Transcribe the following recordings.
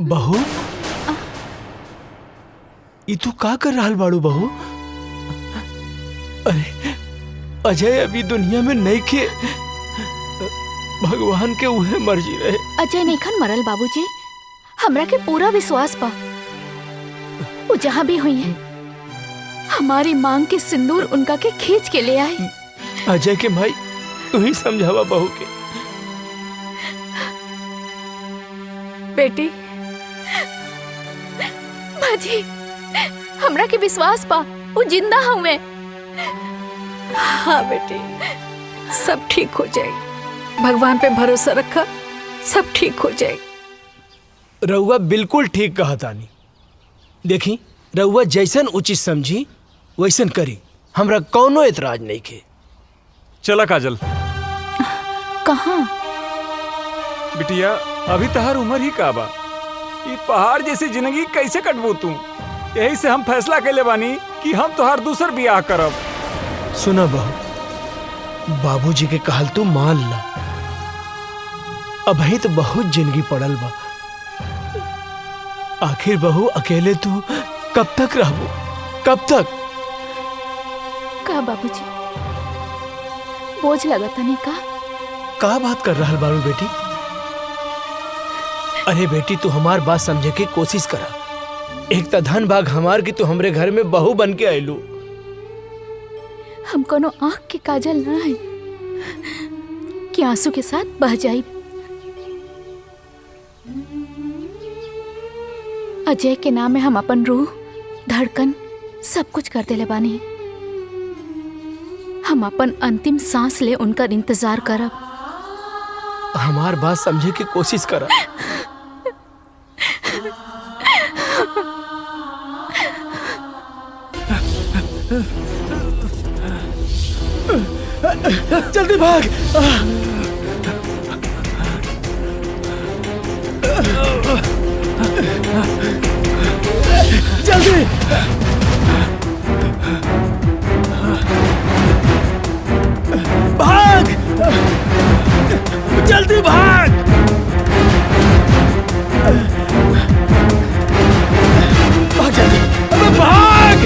बहू, ई तू का कर रहा बाड़ू बहू? अरे अजय अभी दुनिया में नहीं के, भगवान के उहे मर्जी रहे। अजय नईखन मरल बाबूजी, हमरा के पूरा विश्वास बा वो जहाँ भी हुई है हमारी मांग के सिंदूर उनका के खींच के ले आए। अजय के भाई तू ही समझावा बहू के। बेटी बाजी, हमरा के विश्वास बा वो जिंदा हुए। हाँ बेटी, सब ठीक हो जाएगी, भगवान पे भरोसा रखा, सब ठीक हो जाएगी। रउआ बिल्कुल ठीक कहा तानी। देखी रउआ जैसन उचित समझी वैसन करी, हमरा कौनो एतराज नहीं के। चला काजल। कहाँ? बिटिया अभी तहार उम्र ही का बा, ये पहाड़ जैसी जिंदगी कैसे कटबू तू? यही से हम फैसला कैले बानी कि हम तोहार दूसर बियाह करब। सुना बहू, बाबूजी के कहल तू मान ला। अभी तो बहुत जिंदगी पड़ल बा। आखिर बहू अकेले तू कब तक रहबू? कब तक? का बाबूजी बोझ लगता नहीं का बात कर रहा बारू बेटी? अरे बेटी तू हमार बात समझे के कोशिश करा। एक तो धन भाग हमार की तू हमरे घर में बहू बन के आयलू। हम कोनो आँख के काजल ना है कि आंसू के साथ बह जाई। अजय के नाम में हम अपन रूह, धड़कन सब कुछ कर देले बानी। हम अपन अंतिम सांस ले उनका इंतजार करब। हमार बात समझे की कोशिश करा। जल्दी भाग। जल्दी भाग, जल्दी भाग। भाग जल्दी, अबे भाग।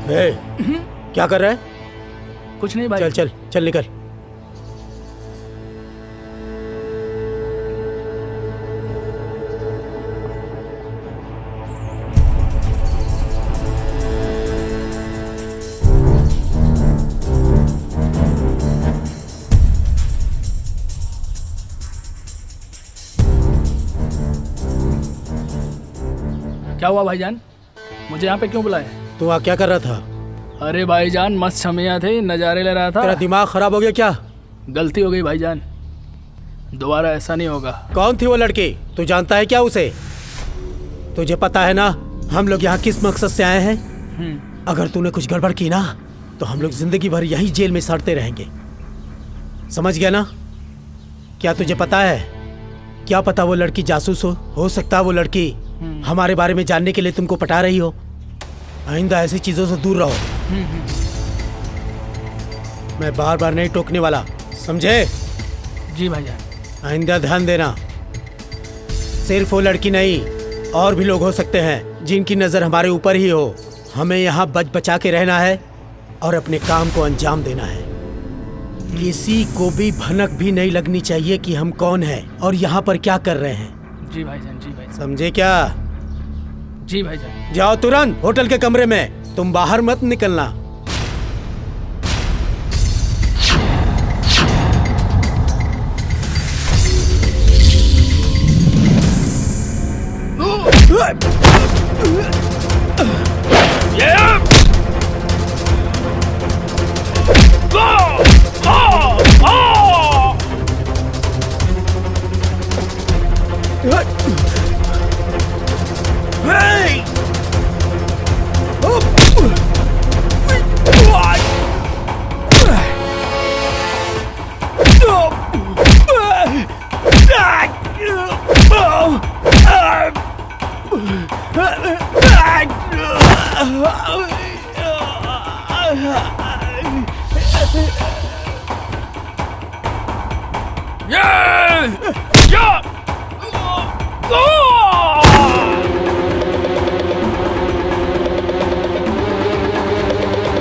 ए, क्या कर रहा है? कुछ नहीं भाई। चल चल चल निकल। क्या हुआ भाईजान? मुझे यहाँ पे क्यों बुलाया? तू वहाँ क्या कर रहा था? अरे भाईजान मस्त छमिया थे, नज़ारे ले रहा तेरा था। दिमाग खराब हो गया क्या? गलती हो गई भाईजान, दोबारा ऐसा नहीं होगा। कौन थी वो लड़की? तू जानता है क्या उसे? तुझे पता है ना हम लोग यहाँ किस मकसद से आए हैं? अगर तूने कुछ गड़बड़ की ना तो हम लोग जिंदगी भर यही जेल में सड़ते रहेंगे, समझ गया ना? क्या तुझे पता है? क्या पता वो लड़की जासूस हो सकता है वो लड़की हमारे बारे में जानने के लिए तुमको पटा रही हो। आइंदा ऐसी चीजों से दूर रहो। मैं बार बार नहीं टोकने वाला, समझे? जी भाईजान। आइंदा ध्यान देना। सिर्फ वो लड़की नहीं, और भी लोग हो सकते हैं जिनकी नजर हमारे ऊपर ही हो। हमें यहाँ बच बचा के रहना है और अपने काम को अंजाम देना है। किसी को भी भनक भी नहीं लगनी चाहिए कि हम कौन हैं और यहाँ पर क्या कर रहे हैं। जी भाईजान, जी भाईजान, समझे क्या? जी भाईजान। जाओ तुरंत होटल के कमरे में, तुम बाहर मत निकलना।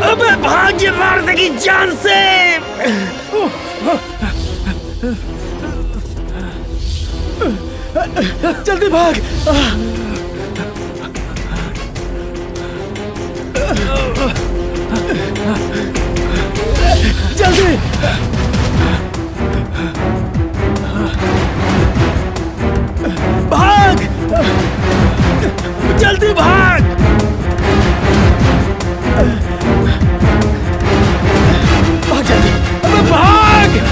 अबे भाग, ये मार देगी जान से। जल्दी भाग। जल्दी भाग, जल्दी भाग। भाग जल्दी, अबे भाग।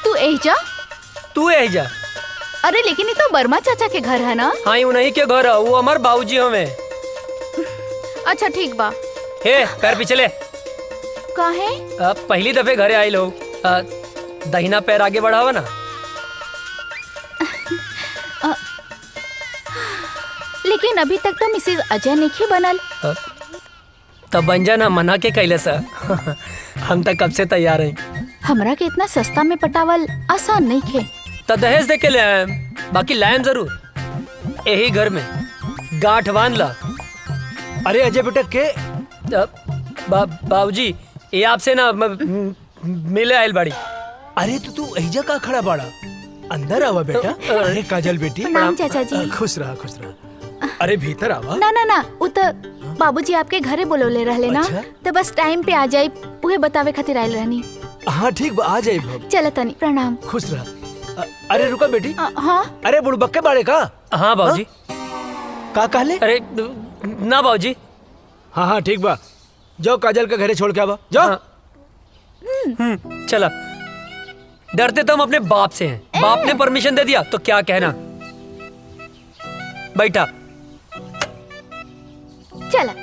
तू एजा? तू एजा? अरे लेकिन ये तो वर्मा चाचा के घर है ना? हाँ, उन्हीं के घर है, वो हमार बाबूजी हमें। अच्छा ठीक बा। हे पैर पीछे ले। काहे? पहली दफे घरे आई लोग, दहिना पैर आगे बढ़ावा ना। लेकिन अभी तक तो मिसेज अजय नहीं बनल। तब बन जाना, मना के कैले सा। हम तक कब से तैयार हैं। हमरा के इतना सस्ता में पटावल आसान नहीं खे। तो दहेज दे के ले आए, बाकी लायन जरूर। यही घर में गांठ बांध ला। अरे अजय बेटा के बाबूजी ये आपसे ना मिले आयल बाड़ी। अरे तो तू एजा का खड़ा बाड़ा? अंदर आवा बेटा। अरे काजल बेटी प्रणाम चाचा जी। खुश रहा खुश रहा। अरे भीतर आवा। ना ना ना, वो तो बाबूजी आपके घरे बोलोले रहले ना। अच्छा? तो बस टाइम पे आ जाई, उहे बतावे खातिर आयल रहनी। हाँ ठीक बा, आ जाए भब। चल तनी, प्रणाम। खुश रहा। अरे रुका बेटी। हाँ अरे बुड़बक्के बाड़े का? हाँ बाबूजी। का कहले? अरे ना बाबूजी। हाँ हाँ ठीक बा, जाओ काजल का घरे छोड़ के आवा जाओ। हाँ। चला। डरते तो हम अपने बाप से हैं। बाप ने परमिशन दे दिया तो क्या कहना। बैठा। चला।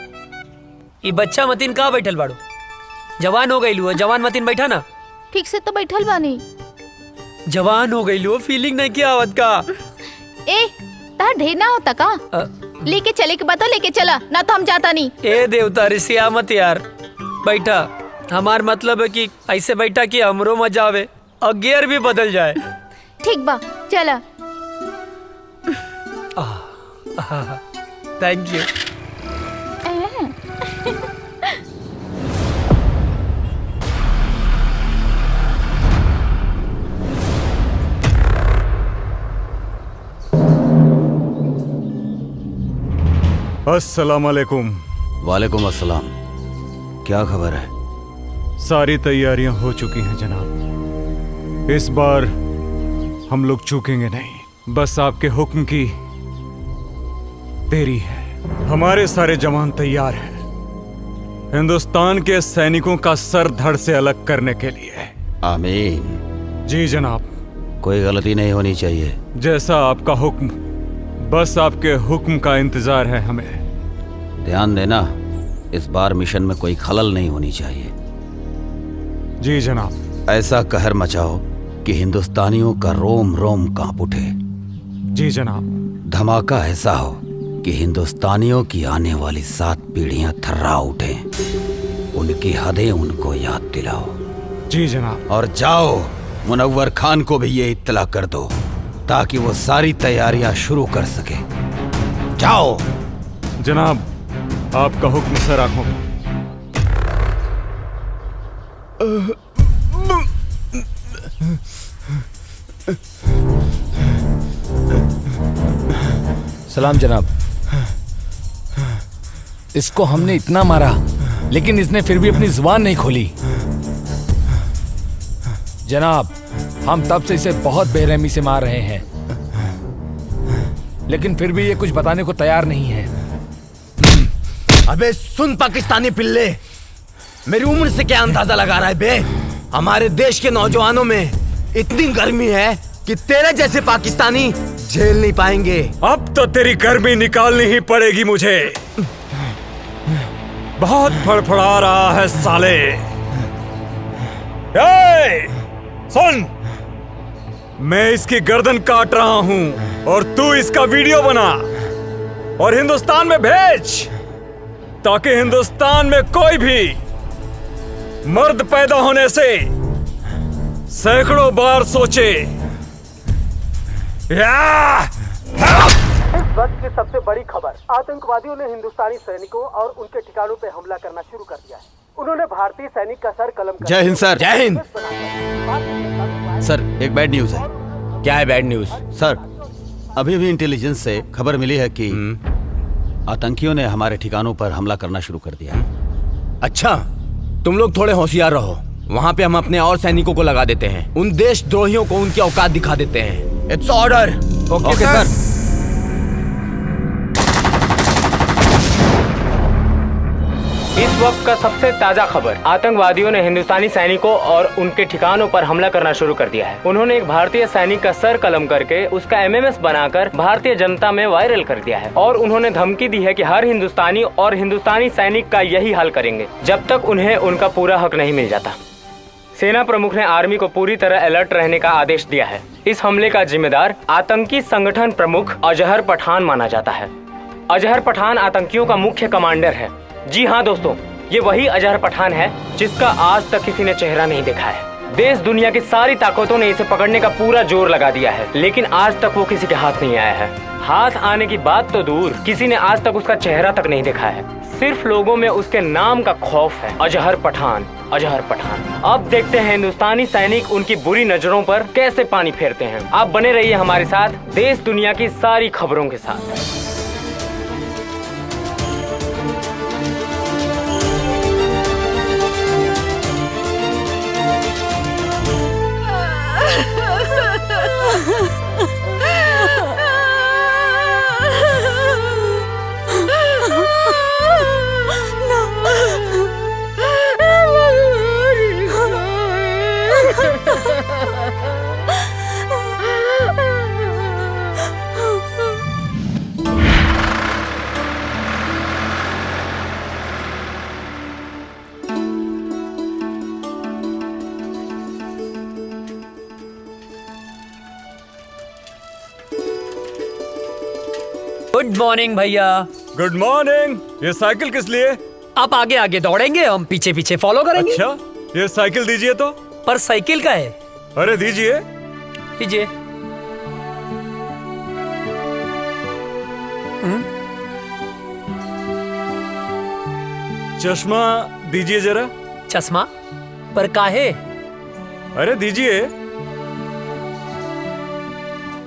ये बच्चा मतीन कहाँ बैठल बाड़ू? जवान हो गई लू, जवान मतीन बैठा ना। ठीक से तो बैठल बानी। जवान हो गई लू, फीलिंग नहीं किया आवत का। ए तार ढेर ना होता का? लेके चले के बता, लेके चला ना तो हम जाता नहीं। ए देवता रिसिया मत यार, बैठा। हमार मतलब है कि ऐसे बैठा कि हमरो मजा आवे और गियर भी बदल जाए। ठीक बा, चला। Thank you. अस्सलाम वालेकुम। वालेकुम अस्सलाम। क्या खबर है? सारी तैयारियां हो चुकी हैं जनाब। इस बार हम लोग चूकेंगे नहीं, बस आपके हुक्म की देरी है। हमारे सारे जवान तैयार हैं हिंदुस्तान के सैनिकों का सर धड़ से अलग करने के लिए। आमीन। जी जनाब। कोई गलती नहीं होनी चाहिए। जैसा आपका हुक्म, बस आपके हुक्म का इंतजार है हमें। ध्यान देना, इस बार मिशन में कोई खलल नहीं होनी चाहिए। जी जनाब। ऐसा कहर मचाओ कि हिंदुस्तानियों का रोम रोम कांप उठे। जी जनाब। धमाका ऐसा हो कि हिंदुस्तानियों की आने वाली 7 पीढ़ियां थर्रा उठें। उनकी हदें उनको याद दिलाओ। जी जनाब। और जाओ मुनव्वर खान को भी ये इत्तला कर दो ताकि वो सारी तैयारियां शुरू कर सके। जाओ। जनाब, आपका हुक्म सर आंखों पे। सलाम जनाब। इसको हमने इतना मारा लेकिन इसने फिर भी अपनी जुबान नहीं खोली। जनाब, हम तब से इसे बहुत बेरहमी से मार रहे हैं लेकिन फिर भी ये कुछ बताने को तैयार नहीं है। अबे सुन पाकिस्तानी पिल्ले, मेरी उम्र से क्या अंदाजा लगा रहा है बे? हमारे देश के नौजवानों में इतनी गर्मी है कि तेरे जैसे पाकिस्तानी झेल नहीं पाएंगे। अब तो तेरी गर्मी निकालनी ही पड़ेगी मुझे। बहुत फड़फड़ा रहा है साले। सुन, मैं इसकी गर्दन काट रहा हूं और तू इसका वीडियो बना और हिंदुस्तान में भेज ताकि हिंदुस्तान में कोई भी मर्द पैदा होने से सैकड़ों बार सोचे। इस वक्त की सबसे बड़ी खबर, आतंकवादियों ने हिंदुस्तानी सैनिकों और उनके ठिकानों पे हमला करना शुरू कर दिया है। उन्होंने भारतीय सैनिक का सर कलम कर जय हिंद सर। जय हिंद सर, एक बैड न्यूज है। क्या है बैड न्यूज? सर, अभी भी इंटेलिजेंस से खबर मिली है कि आतंकियों ने हमारे ठिकानों पर हमला करना शुरू कर दिया है। अच्छा, तुम लोग थोड़े होशियार रहो। वहाँ पे हम अपने और सैनिकों को लगा देते हैं। उन देशद्रोहियों को उनकी औकात दिखा देते हैं। It's order. ओके सर। इस वक्त का सबसे ताजा खबर, आतंकवादियों ने हिंदुस्तानी सैनिकों और उनके ठिकानों पर हमला करना शुरू कर दिया है। उन्होंने एक भारतीय सैनिक का सर कलम करके उसका एमएमएस बनाकर भारतीय जनता में वायरल कर दिया है और उन्होंने धमकी दी है कि हर हिंदुस्तानी और हिंदुस्तानी सैनिक का यही हाल करेंगे जब तक उन्हें उनका पूरा हक नहीं मिल जाता। सेना प्रमुख ने आर्मी को पूरी तरह अलर्ट रहने का आदेश दिया है। इस हमले का जिम्मेदार आतंकी संगठन प्रमुख अजहर पठान माना जाता है। अजहर पठान आतंकियों का मुख्य कमांडर है। जी हाँ दोस्तों, ये वही अजहर पठान है जिसका आज तक किसी ने चेहरा नहीं देखा है। देश दुनिया की सारी ताकतों ने इसे पकड़ने का पूरा जोर लगा दिया है, लेकिन आज तक वो किसी के हाथ नहीं आया है। हाथ आने की बात तो दूर, किसी ने आज तक उसका चेहरा तक नहीं देखा है। सिर्फ लोगों में उसके नाम का खौफ है, अजहर पठान, अजहर पठान। अब देखते हैं हिंदुस्तानी सैनिक उनकी बुरी नजरों पर कैसे पानी फेरते हैं। आप बने रहिए हमारे साथ देश दुनिया की सारी खबरों के साथ। गुड मॉर्निंग भैया। Good morning. ये साइकिल किस लिए? आप आगे आगे दौड़ेंगे, हम पीछे पीछे फॉलो करेंगे। अच्छा, ये साइकिल दीजिए तो। पर साइकिल का है। अरे दीजिए। दीजिए। चश्मा दीजिए जरा। चश्मा पर काहे? अरे दीजिए।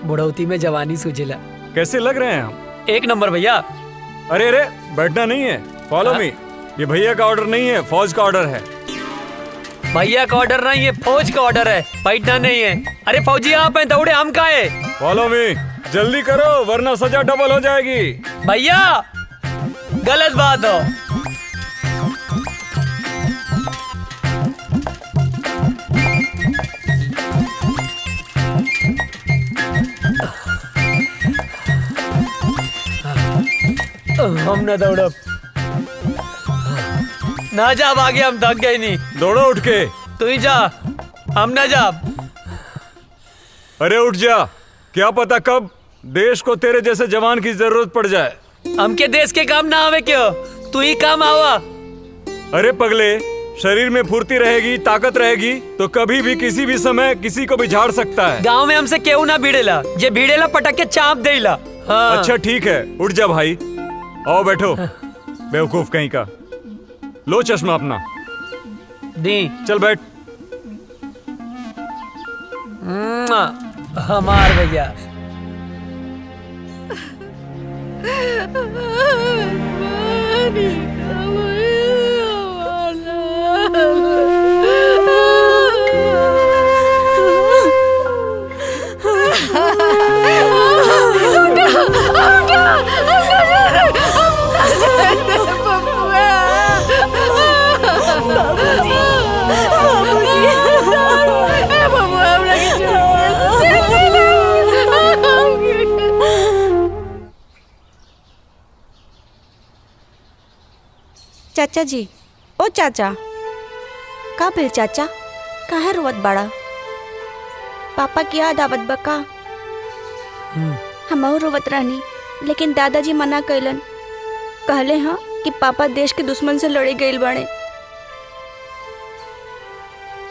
बुढ़ौती में जवानी सुझिला। कैसे लग रहे हैं हम? एक नंबर भैया। अरे अरे, बैठना नहीं है, फॉलो मी। ये भैया का ऑर्डर नहीं है, फौज का ऑर्डर है। भैया का ऑर्डर नहीं है, फौज का ऑर्डर है, बैठना नहीं है। अरे फौजी आप हैं, दौड़े हम का है। फॉलो मी, जल्दी करो वरना सजा डबल हो जाएगी। भैया गलत बात हो। हम ना दौड़ब ना जा, आगे हम थक गए नहीं। दौड़ो उठ के। तू ही जा, हम ना जा। अरे उठ जा, क्या पता कब देश को तेरे जैसे जवान की जरूरत पड़ जाए। हमके देश के काम ना आवे क्यों, तू ही काम आवा। अरे पगले, शरीर में फुर्ती रहेगी, ताकत रहेगी तो कभी भी किसी भी समय किसी को भी झाड़ सकता है। गांव में हमसे केहू ना भिड़ेला, जे भिड़ेला पटक के चाप देला। हाँ। अच्छा ठीक है, उठ जा भाई। आओ बैठो, बेवकूफ कहीं का। लो चश्मा अपना। दी। चल बैठ। हमार भैया। चाचा जी, ओ चाचा, का भेल चाचा, काहे रोवत बड़ा? पापा की याद आवत बका? हमहू रोवत रहनी, लेकिन दादाजी मना कैलन। कहले हाँ कि पापा देश के दुश्मन से लड़े गए बने।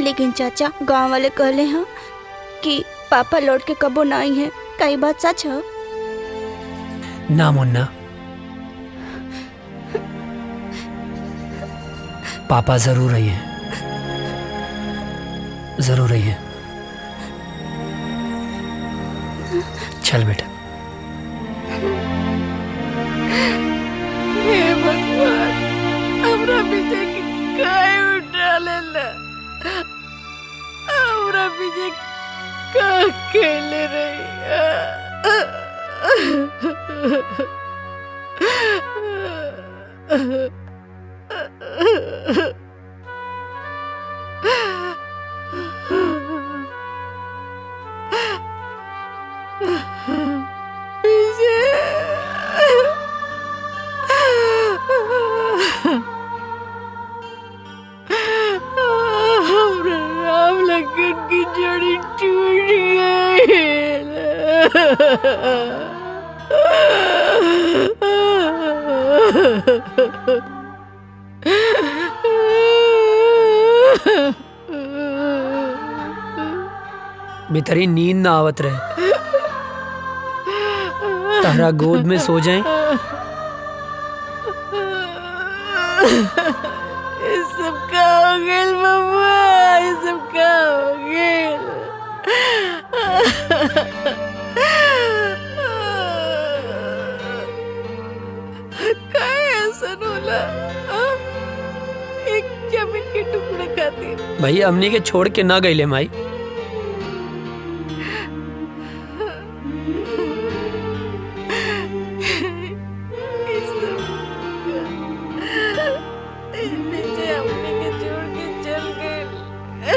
लेकिन चाचा, गांव वाले कहले हाँ कि पापा लौट के कबो ना आई है। का ई बात सच है? ना मुन्ना, पापा जरूर आई है, जरूर आई है। चल बेटा। हे भगवान, हमरा पीछे काय उठा लेला, हमरा पीछे का खेले रही। राम लखन की जोड़ी टूट बेतरी नींद ना आवत रहे, तारा गोद में सो जाए। ये सब का हो गेल बबुआ, ये सब का हो गेल। काहे ऐसा होला? एक जमीन के टुकड़े खातिर भैया हमनी के छोड़ के ना गईले माई।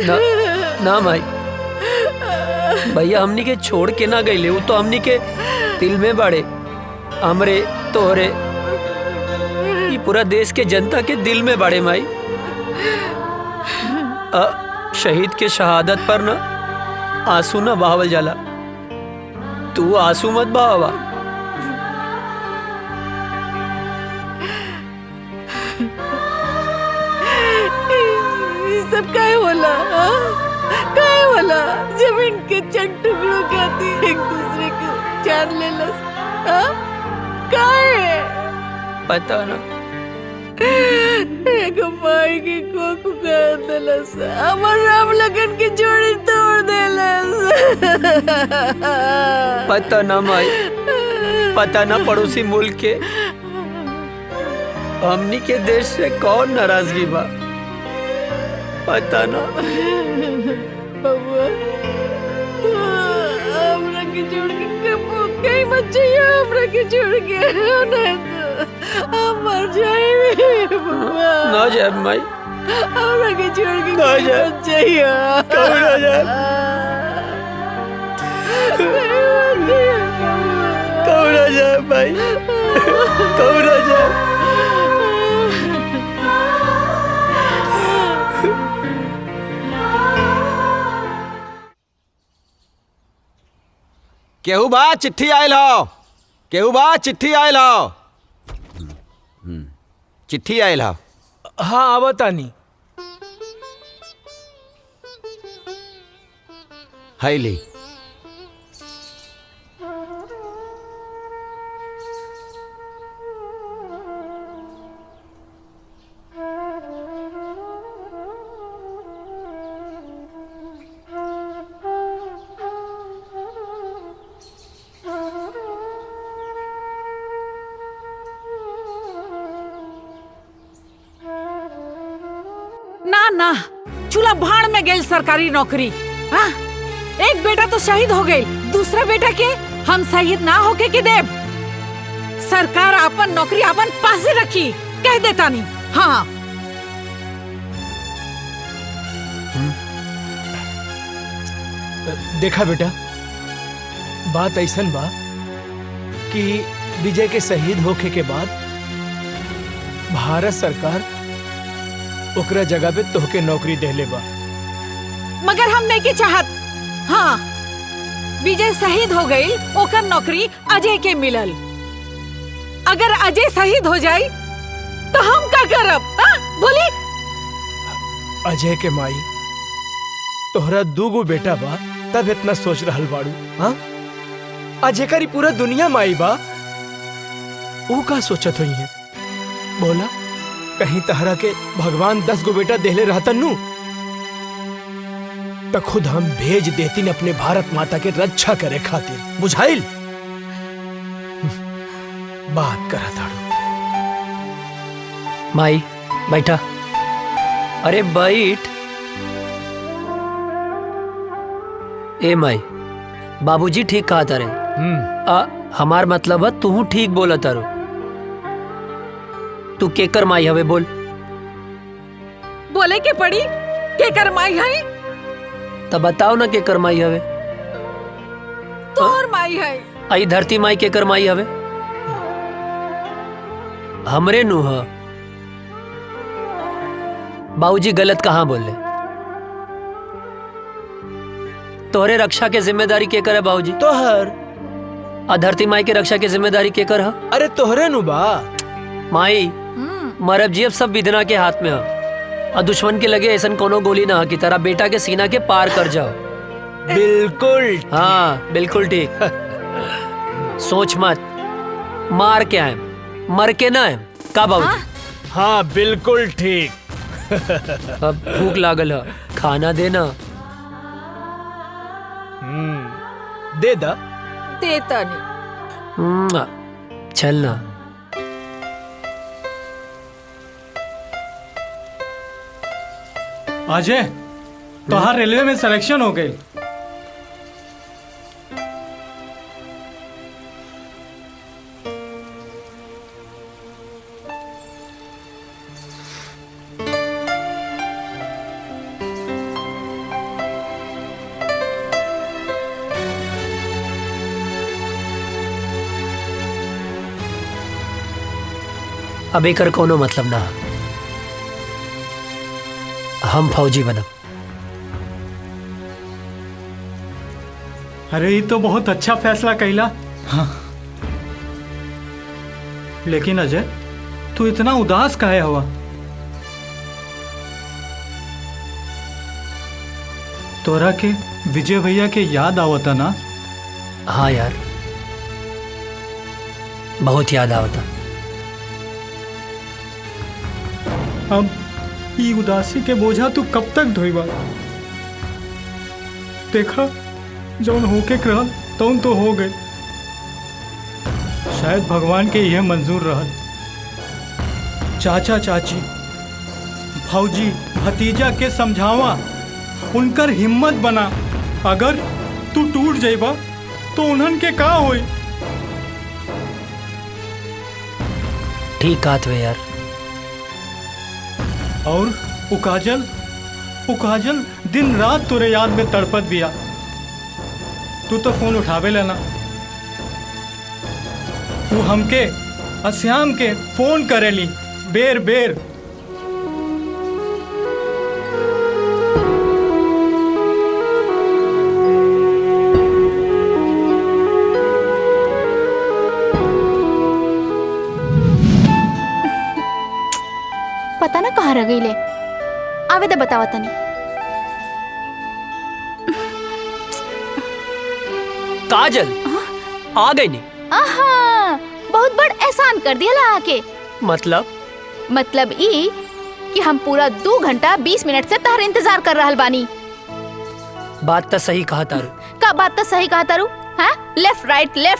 ना, ना माई, भैया हमनी के छोड़ के ना गईले, वो तो हमनी के दिल में बाड़े। हमरे तोहरे ये पूरा देश के जनता के दिल में बाड़े माई। शहीद के शहादत पर ना आंसू ना बहावल जाला, तू आंसू मत बहावा। सब काहे होला? काहे होला? जमीन के चंद टुकड़ों खातिर एक दूसरे को जान लेलस। काहे? पता ना। एक माई के कोख कर देलस, हमर राम लगन की जोड़ी तोड़ देलस। पता ना माई, पता ना पड़ोसी मुल्क के हमनी के देश से कौन नाराजगी बा, पता ना। बबुआ हमरा के छोड़ के कहीं मत जाइए, हमरा के छोड़ के नहीं तो हम मर जाएंगे। बबुआ ना जाए माई, हमरा के छोड़ के ना जाए, मत जाइए। कहीं ना जाए, कहीं ना जाए भाई, कहीं ना जाए। केहू बा चिट्ठी आयल हो, केहू बा चिट्ठी आयल हो। चिट्ठी आयल हो। हाँ आवतानी। है ली। ना ना, चूल्हा भाड़ में गई सरकारी नौकरी। हाँ? एक बेटा तो शहीद हो गई, दूसरा बेटा के हम शहीद ना होके के देव। सरकार अपन नौकरी अपन पासे रखी, कह देता नहीं। हाँ देखा बेटा, बात ऐसन बा कि विजय के शहीद होके के बाद भारत सरकार ओकरा जगह पे तोहके नौकरी देले बा। मगर हम नहीं के चाहत। हाँ, विजय शहीद हो गई, ओकर नौकरी अजय के मिलल। अगर अजय शहीद हो जाई तो हम क्या करब? बोली। अजय के माई, तोहरा दूगो बेटा बा, तब इतना सोच रहल बाड़ू। हाँ, अजय करी पूरा दुनिया माई बा, वो का सोचत हुई है? बोला, कहीं तहरा के भगवान 10 गो बेटा देले रहतन नु तो खुद हम भेज देती अपने भारत माता के रक्षा करे खातिर। बुझाइल? बात करा ताड़ू। माई बैठा। अरे बैठ। ए माई, बाबूजी ठीक कहा तारे। हमार मतलब है तू ठीक बोला तारो। तू केकर माई हवे बोल? के पड़ी के करमाई है। तब बताओ ना के करमाई हवे। तोर माई है। आई धरती माई के करमाई हवे। हमरे नुह बाबूजी गलत कहाँ बोल ले। तोहरे रक्षा के जिम्मेदारी के करे बाबूजी? तोहर। आ धरती माई के रक्षा के जिम्मेदारी के कर? अरे तोहरे नु बा। माई मरब जी अब सब विधना के हाथ में है। और दुश्मन के लगे ऐसा कोनो गोली ना कि तेरा बेटा के सीना के पार कर जाओ। बिल्कुल। हाँ बिल्कुल ठीक। सोच मत, मार के आए मर के ना आए का बाबूजी? हाँ बिल्कुल ठीक। अब भूख लागल है, खाना देना। दे दा। देता नहीं। चलना। अजय, तोहार रेलवे में सिलेक्शन हो गई। अब एकर कोनो मतलब ना। हम फौजी बनब। अरे ये तो बहुत अच्छा फैसला कैला। हाँ। लेकिन अजय, तू इतना उदास काहे हुआ? तोरा के विजय भैया के याद आवता ना? हाँ यार, बहुत याद आवता। अब ये उदासी के बोझा तू कब तक ढोईबा? देखा, जौन होके रहल तौन तो हो गए। शायद भगवान के यह मंजूर रहल। चाचा चाची, भौजी, भतीजा के समझावा, उनकर हिम्मत बना। अगर तू टूट जाइबा तो उन्हन के का होई? ठीक कहत वे यार। और वो काजल दिन रात तोरे याद में तड़पत बिया। तू तो फोन उठावे लेना। वो हमके अश्याम के फोन करेली बेर बेर। पता ना कहाँ रह गई ले। आवे दे बतावा तनी। काजल आ गई नहीं? आहा, बहुत बड़ एहसान कर दिया ला आके। मतलब ई कि हम पूरा 2 घंटा 20 मिनट से तहर इंतजार कर रहल बानी। बात तो सही कहा तारू। का बात तो सही कहा तारू? हाँ, लेफ्ट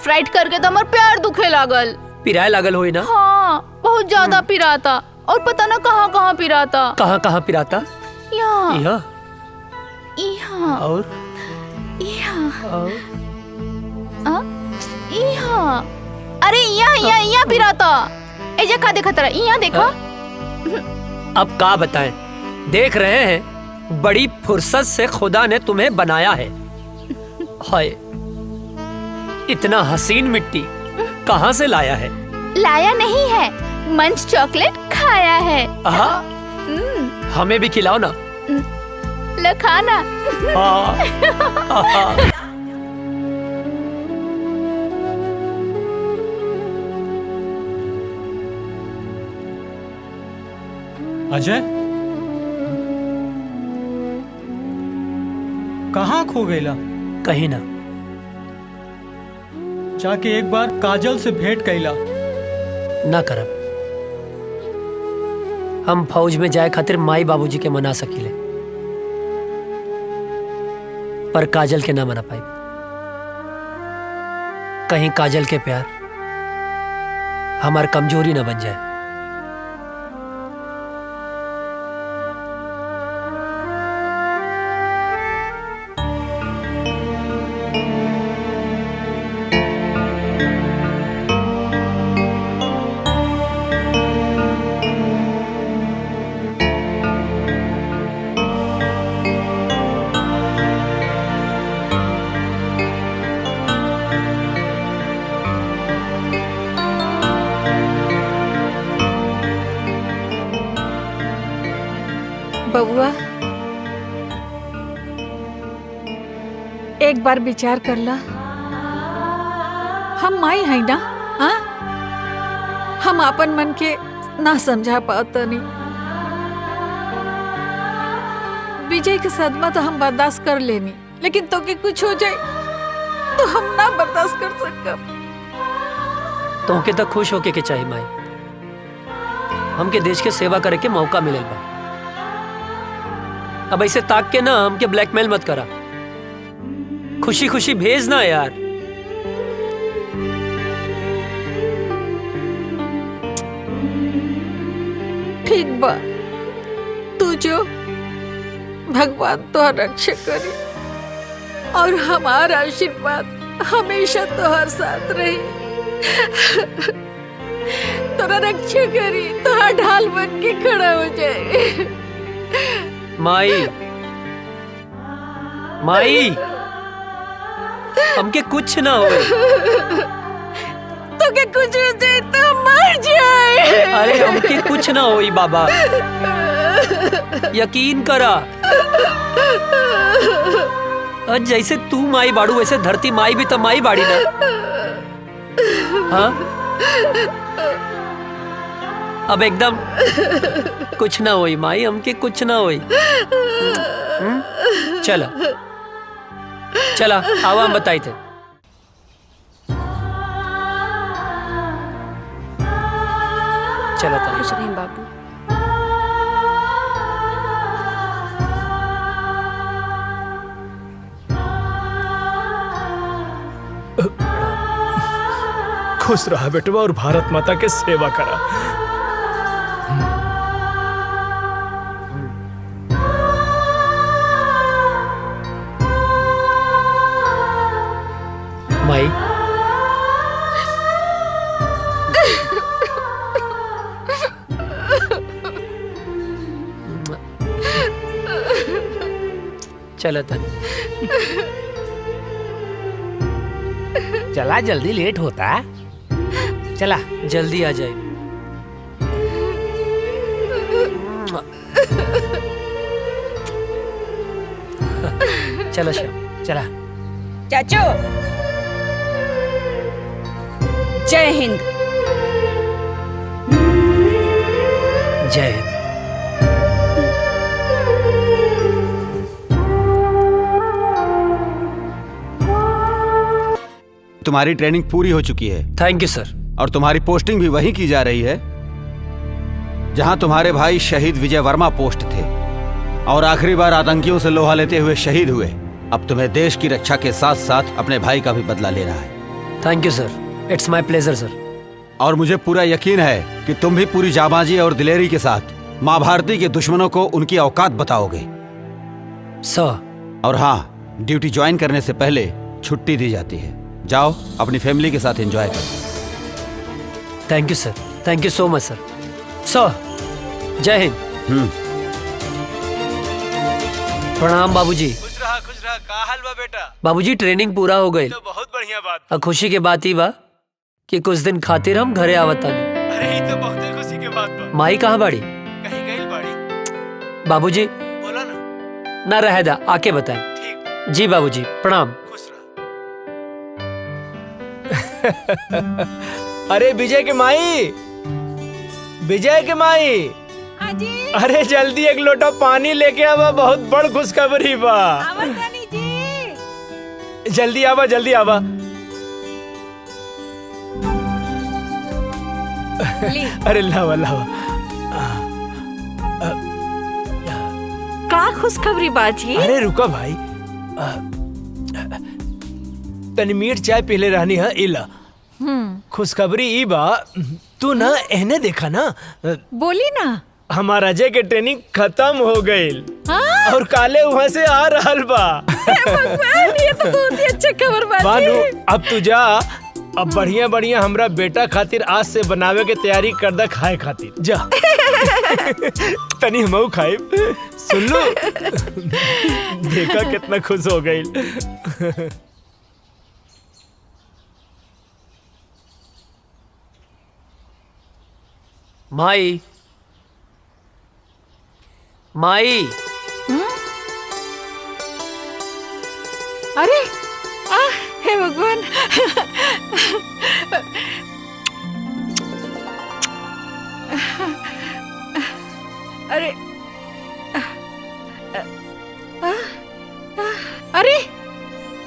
राइट करके तो हमार पैर दुखे लागल। पिराए लागल होई ना? हाँ, बहुत ज्यादा पिराता। और पता ना कहाँ कहाँ पिराता। कहाँ पिराता? यहाँ यहाँ और यहाँ। अरे यहाँ पिराता। एजा का देखा तेरा? यहाँ देखा। अब का बताएं? देख रहे हैं, बड़ी फुर्सत से खुदा ने तुम्हें बनाया है। हाय, इतना हसीन मिट्टी कहाँ से लाया है? लाया नहीं है, मंच चॉकलेट खाया है। हमें भी खिलाओ ना। लखाना। अजय, कहाँ खो गईला? कहीं ना। जाके एक बार काजल से भेंट कैला। ना करब। हम फौज में जाए खातिर माई बाबूजी के मना सकीले, पर काजल के ना मना पाई। कहीं काजल के प्यार हमार कमजोरी ना बन जाए। बबुआ, एक बार विचार कर ला। हम माई है ना, हाँ? हम अपन मन के ना समझा पाता नहीं। विजय के सदमा तो हम बर्दाश्त कर लेनी, लेकिन तो के कुछ हो जाए तो हम ना बर्दाश्त कर सकब। तो के तक खुश होके के चाहिए माई। हमके देश के सेवा करे के मौका मिलल बा। अब ऐसे ताक के ना हमके ब्लैकमेल मत करा। खुशी खुशी भेज ना यार। ठीक बा, तू जो भगवान तो रक्षा करी और हमारा आशीर्वाद हमेशा तोहर साथ रही। तोरा रक्षा करी, तोहरा ढाल बन के खड़ा हो जाए। माई, माई, हमके कुछ ना हो। तो के कुछ हो जाए तो मर जाए। अरे हमके कुछ ना होई बाबा, यकीन करा। और जैसे तू माई बाड़ू वैसे धरती माई भी तो माई बाड़ी ना। हाँ, अब एकदम कुछ ना होई माई, हमके कुछ ना होई। चला चला, आवा हम बताई थे। चला खुश रहें बाबू। खुश रहा बेटवा और भारत माता के सेवा करा। माई, चला था। चला, जल्दी लेट होता। चला जल्दी आ जाए। चलो श्याम, चला। चाचू, जय हिंद। जय हिंद। तुम्हारी ट्रेनिंग पूरी हो चुकी है। थैंक यू सर। और तुम्हारी पोस्टिंग भी वहीं की जा रही है जहां तुम्हारे भाई शहीद विजय वर्मा पोस्ट थे और आखिरी बार आतंकियों से लोहा लेते हुए शहीद हुए। अब तुम्हें देश की रक्षा के साथ साथ अपने भाई का भी बदला लेना है। Thank you sir, it's my pleasure sir. और मुझे पूरा यकीन है कि तुम भी पूरी जाबाजी और दिलेरी के साथ माँ भारती के दुश्मनों को उनकी औकात बताओगे सर। और हाँ, ड्यूटी ज्वाइन करने से पहले छुट्टी दी जाती है। जाओ अपनी फैमिली के साथ एंजॉय करो। Thank you sir, thank you so much सर। सर, जय हिंद। प्रणाम बाबूजी। खुश रहा का हाल बा बेटा? बाबूजी ट्रेनिंग पूरा हो गई। तो बहुत बढ़िया बात। और खुशी के बात ही बा कि कुछ दिन खातिर हम घरे आवता नहीं। अरे ये तो बहुत खुशी के बात बा। माई कहाँ बाड़ी? कहीं गई बाड़ी। बाबूजी बोला ना। ना रह दा, आके बताएं। ठीक। जी बाबूजी, प्रणाम। खुश रहा। अरे विजय के माई, विजय के माई, अरे जल्दी एक लोटा पानी लेके आवा, बहुत बड़ खुशखबरी बा। जल्दी आवा, जल्दी आवा। अरे लावा लावा। का खुशखबरी बाजी? अरे रुका भाई, तनी मीठ चाय पीले रहनी है। इला खुशखबरी ई बा, तू ना एहने देखा ना। बोली ना। हमारा अजय के ट्रेनिंग खत्म हो गई और काले वहाँ से आ रहल बा। ये तो बहुत ही अच्छा खबर बाजी। बानू, अब तू जा। अब बढ़िया बढ़िया हमरा बेटा खातिर आज से बनावे के तैयारी कर दा, खाए खातिर जा। तनी हमऊ खाए। सुन लो, देखा कितना खुश हो गई। माई, माई। अरे हे भगवान। अरे अरे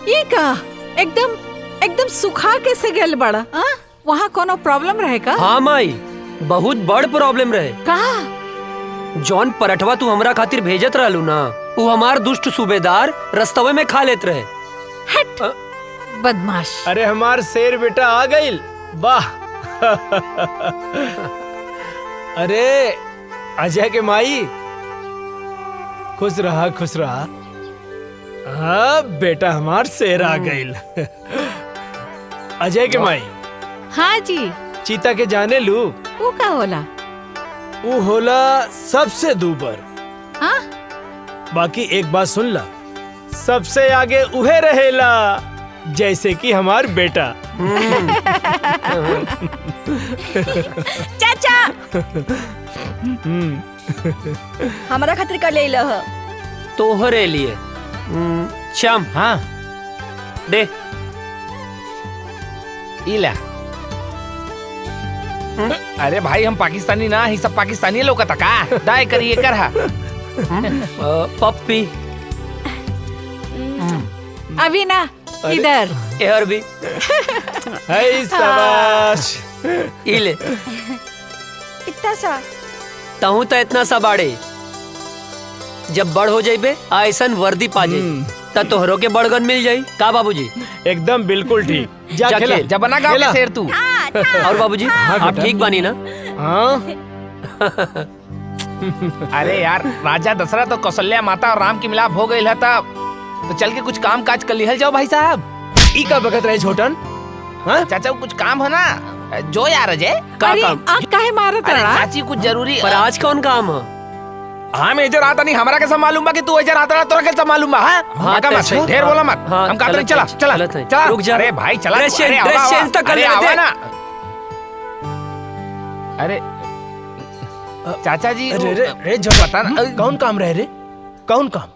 ये का एकदम सुखा कैसे गेल बड़ा? वहाँ कोनो प्रॉब्लम रहेगा? हाँ माई, बहुत बड़ प्रॉब्लम रहे। कहा? जॉन पराठवा तू हमरा खातिर भेजत रहलू ना, वो हमार दुष्ट सूबेदार रस्तवे में खा लेत रहे। हट बदमाश। अरे हमार शेर बेटा आ गइल, वाह। अरे अजय के माई, खुश रहा खुश रहा। हाँ बेटा हमार शेर आ गइल। अजय के माई। हाँ जी। चीता के जाने लू? वो का होला? वो होला सबसे दूबर। हाँ? बाकी एक बात सुन ला, सबसे आगे उहे रहेला, जैसे कि हमार बेटा। चाचा हमारा खातिर कर ले लह। तोहरे लिए। श्याम। हाँ दे। इला। अरे भाई हम पाकिस्तानी ना, ही सब पाकिस्तानी लोग का का दाय करिए कर हा। पप्पी। अभी ना इधर। यार भी। हाय शाबाश। इले। इतना सा ताहू तो इतना सा बाड़े, जब बड़ हो जाइबे ऐसन वर्दी पा जाई ता तोहरो के बड़गन मिल जाई। का बाबूजी? एकदम बिल्कुल ठीक। जा खेला। जब बना गाँव के शेर तू। और बाबूजी आप ठीक बानी ना? हाँ। अरे यार, राजा दशरथ और कौशल्या माता और राम की मिलाप हो गई है, तब तो चल के कुछ काम काज कर लिहल जाओ भाई साहब। ई का बगत रहे छोटन? हाँ चाचा कुछ काम है ना, जो यार अजय। का अरे काम? आप काहे मारत अरे रहा? चाची कुछ जरूरी। पर आज कौन काम है? हाँ मैं इधर आता नहीं, हमारा कैसा मालूम बा कि तू इधर आता रहा, तोरा कैसा मालूम बा? हाँ का मत ढेर बोला मत। हाँ, हम कहते नहीं, चला चला चला। रुक जा। अरे भाई चला। ड्रेस अरे चेंज, ड्रेस चेंज तक कर अरे लेने आवा दे। ना। अरे चाचा जी अरे रे रे जब पता ना कौन काम रहे रे? कौन काम?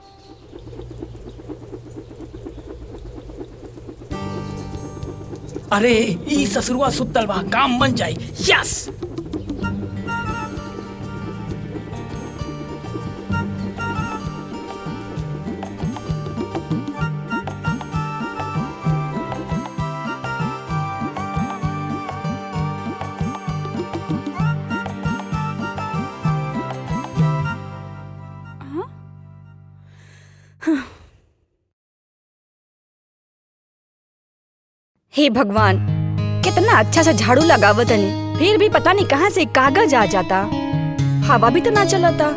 अरे ई ससुरवा सुतल बा, काम बन जाई। यस। हे भगवान, कितना अच्छा सा झाड़ू लगावत हनी, फिर भी पता नहीं कहाँ से कागज आ जाता। हवा भी तो ना चलता।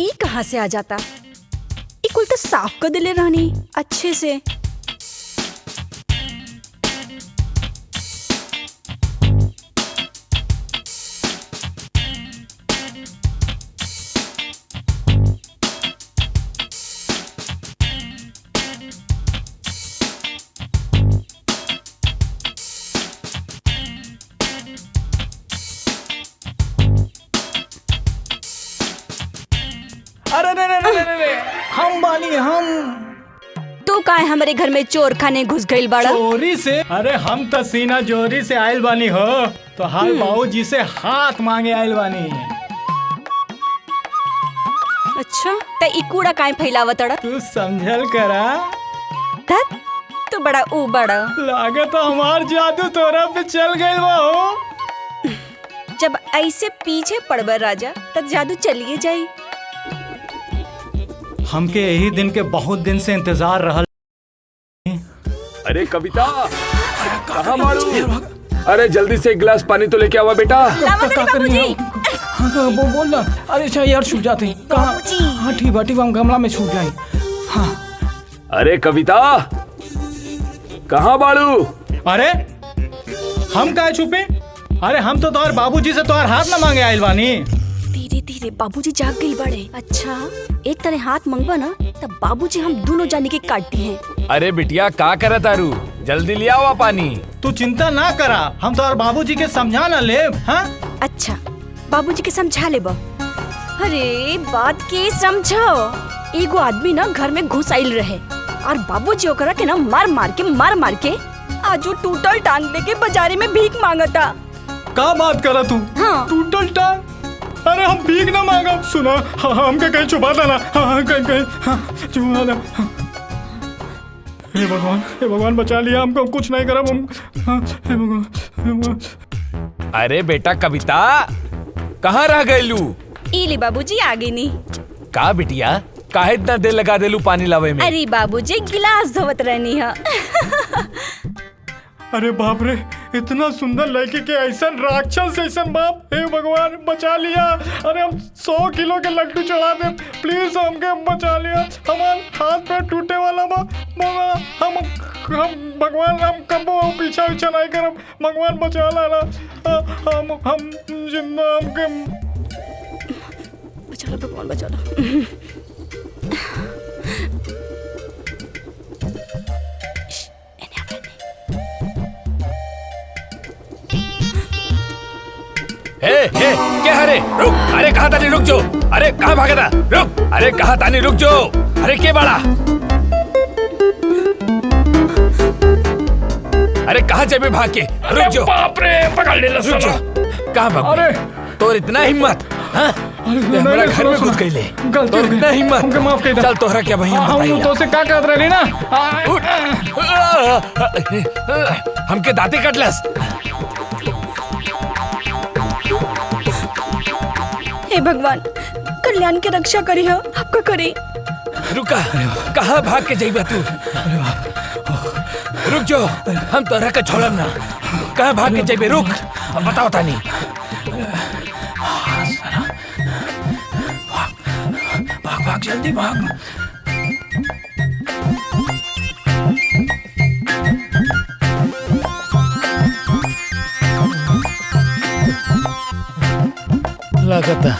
ई कहाँ से आ जाता? ई कुल तो साफ कर दिले रहनी अच्छे से। अरे रे रे रे रे रे, हम बानी हम। तू काहे हमारे घर में चोर खाने घुस गइल बाड़ा? चोरी से? अरे हम तो सीना जोरी से आयल बानी हो, तो हाल बाबूजी से हाथ मांगे आयल बानी। अच्छा त ई कूड़ा काहे फैलावत अड़ा? तू समझल करा। धत, तू बड़ा ऊ बड़ा। लागत हमार जादू तोरा पे चल गइल बा हो। जब ऐसे पीछे पड़बर राजा, तब जादू चलिए जाई। हमके यही दिन के बहुत दिन से इंतजार रहल। अरे कविता, कहाँ मारू? अरे जल्दी से एक गिलास पानी तो लेके आवा बेटा। हाँ बोल ना। अरे अच्छा यार छूट जाते हैं। कहाँ? हाँ ठीक बा, हम गमला में छूट जाए। हाँ। अरे कविता, कहाँ बाड़ू? अरे हम काहे छुपे? अरे हम तो तोहर बाबूजी से तोहर हाथ ना मांगे आइल बानी। धीरे धीरे बाबूजी जाग गई बड़े। अच्छा एक तरह हाथ मंगवा ना तब बाबूजी हम दोनों जाने के काटती हैं। अरे बिटिया का करे तारू, जल्दी ले आओ पानी। तू चिंता ना करा, हम तोहर बाबूजी के समझा ना ले। हाँ अच्छा बाबूजी के समझा ले बा। अरे बात के समझो। एगो आदमी ना घर में घुस आइल रहे और बाबूजी ओकरा के ना मार मार के आज वो टूटल टांग लेके बाजारे में भीख मांगता। का बात करा तू? हाँ। टूटल टांग? अरे हम भीख ना मांगा। सुना हमके कहीं छुपा देना। कहीं छुपा दे। हे भगवान बचा लिया हमको, कुछ नहीं करा हम। हे भगवान। अरे बेटा कविता कहाँ रह गईलू? इली बाबूजी आगे नहीं। का बिटिया काहे इतना देर लगा देलू पानी लावे में? अरे बाबूजी गिलास धोवत रहनी है। अरे बाप रे, इतना सुंदर लड़की के ऐसा राक्षस ऐसा बाप। हे भगवान बचा लिया। अरे हम 100 किलो के लड्डू चढ़ा दे, प्लीज हमके बचा लिया। हमारे हाथ पे टूटे वाला बा। हम भगवान हम कबो पीछा नहीं करब। भगवान बचा लाना। हम जिंदा हमके बचा ला भगवान बचा ला। क्या हरे रुक। अरे कहाँ तानी रुक जो। अरे कहाँ भागा था रुक। अरे कहाँ तानी रुक जो। अरे के बड़ा। अरे कहाँ जाबे भाग के रुक जो। बाप रे पकड़ ले रुक जो। कहाँ भाग? अरे तोर इतना हिम्मत? हाँ हमारा घर में घुस गई ले। तोर इतना हिम्मत? हमके माफ कर दे। चल तोहरा क्या भैया हम तो से का कहत रही ना। हमके दांते कटलस। हे भगवान कल्याण के रक्षा करी हो, आपका करी। रुका, कहाँ भाग के जाइबा तू? रुक जो, हम तोहरा के छोड़म ना। कहाँ भाग के जाइबे? रुक, बताओ तानी। भाग भाग जल्दी भाग। लगता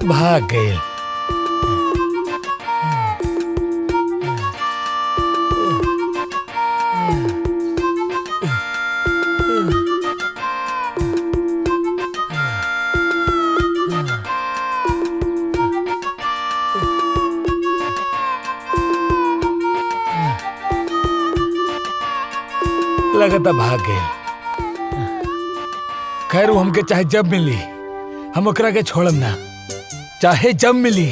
भाग गए। लगता भाग गए। खैर वो हमके चाहे जब मिली हम ओकरा के छोड़म ना। चाहे जब मिली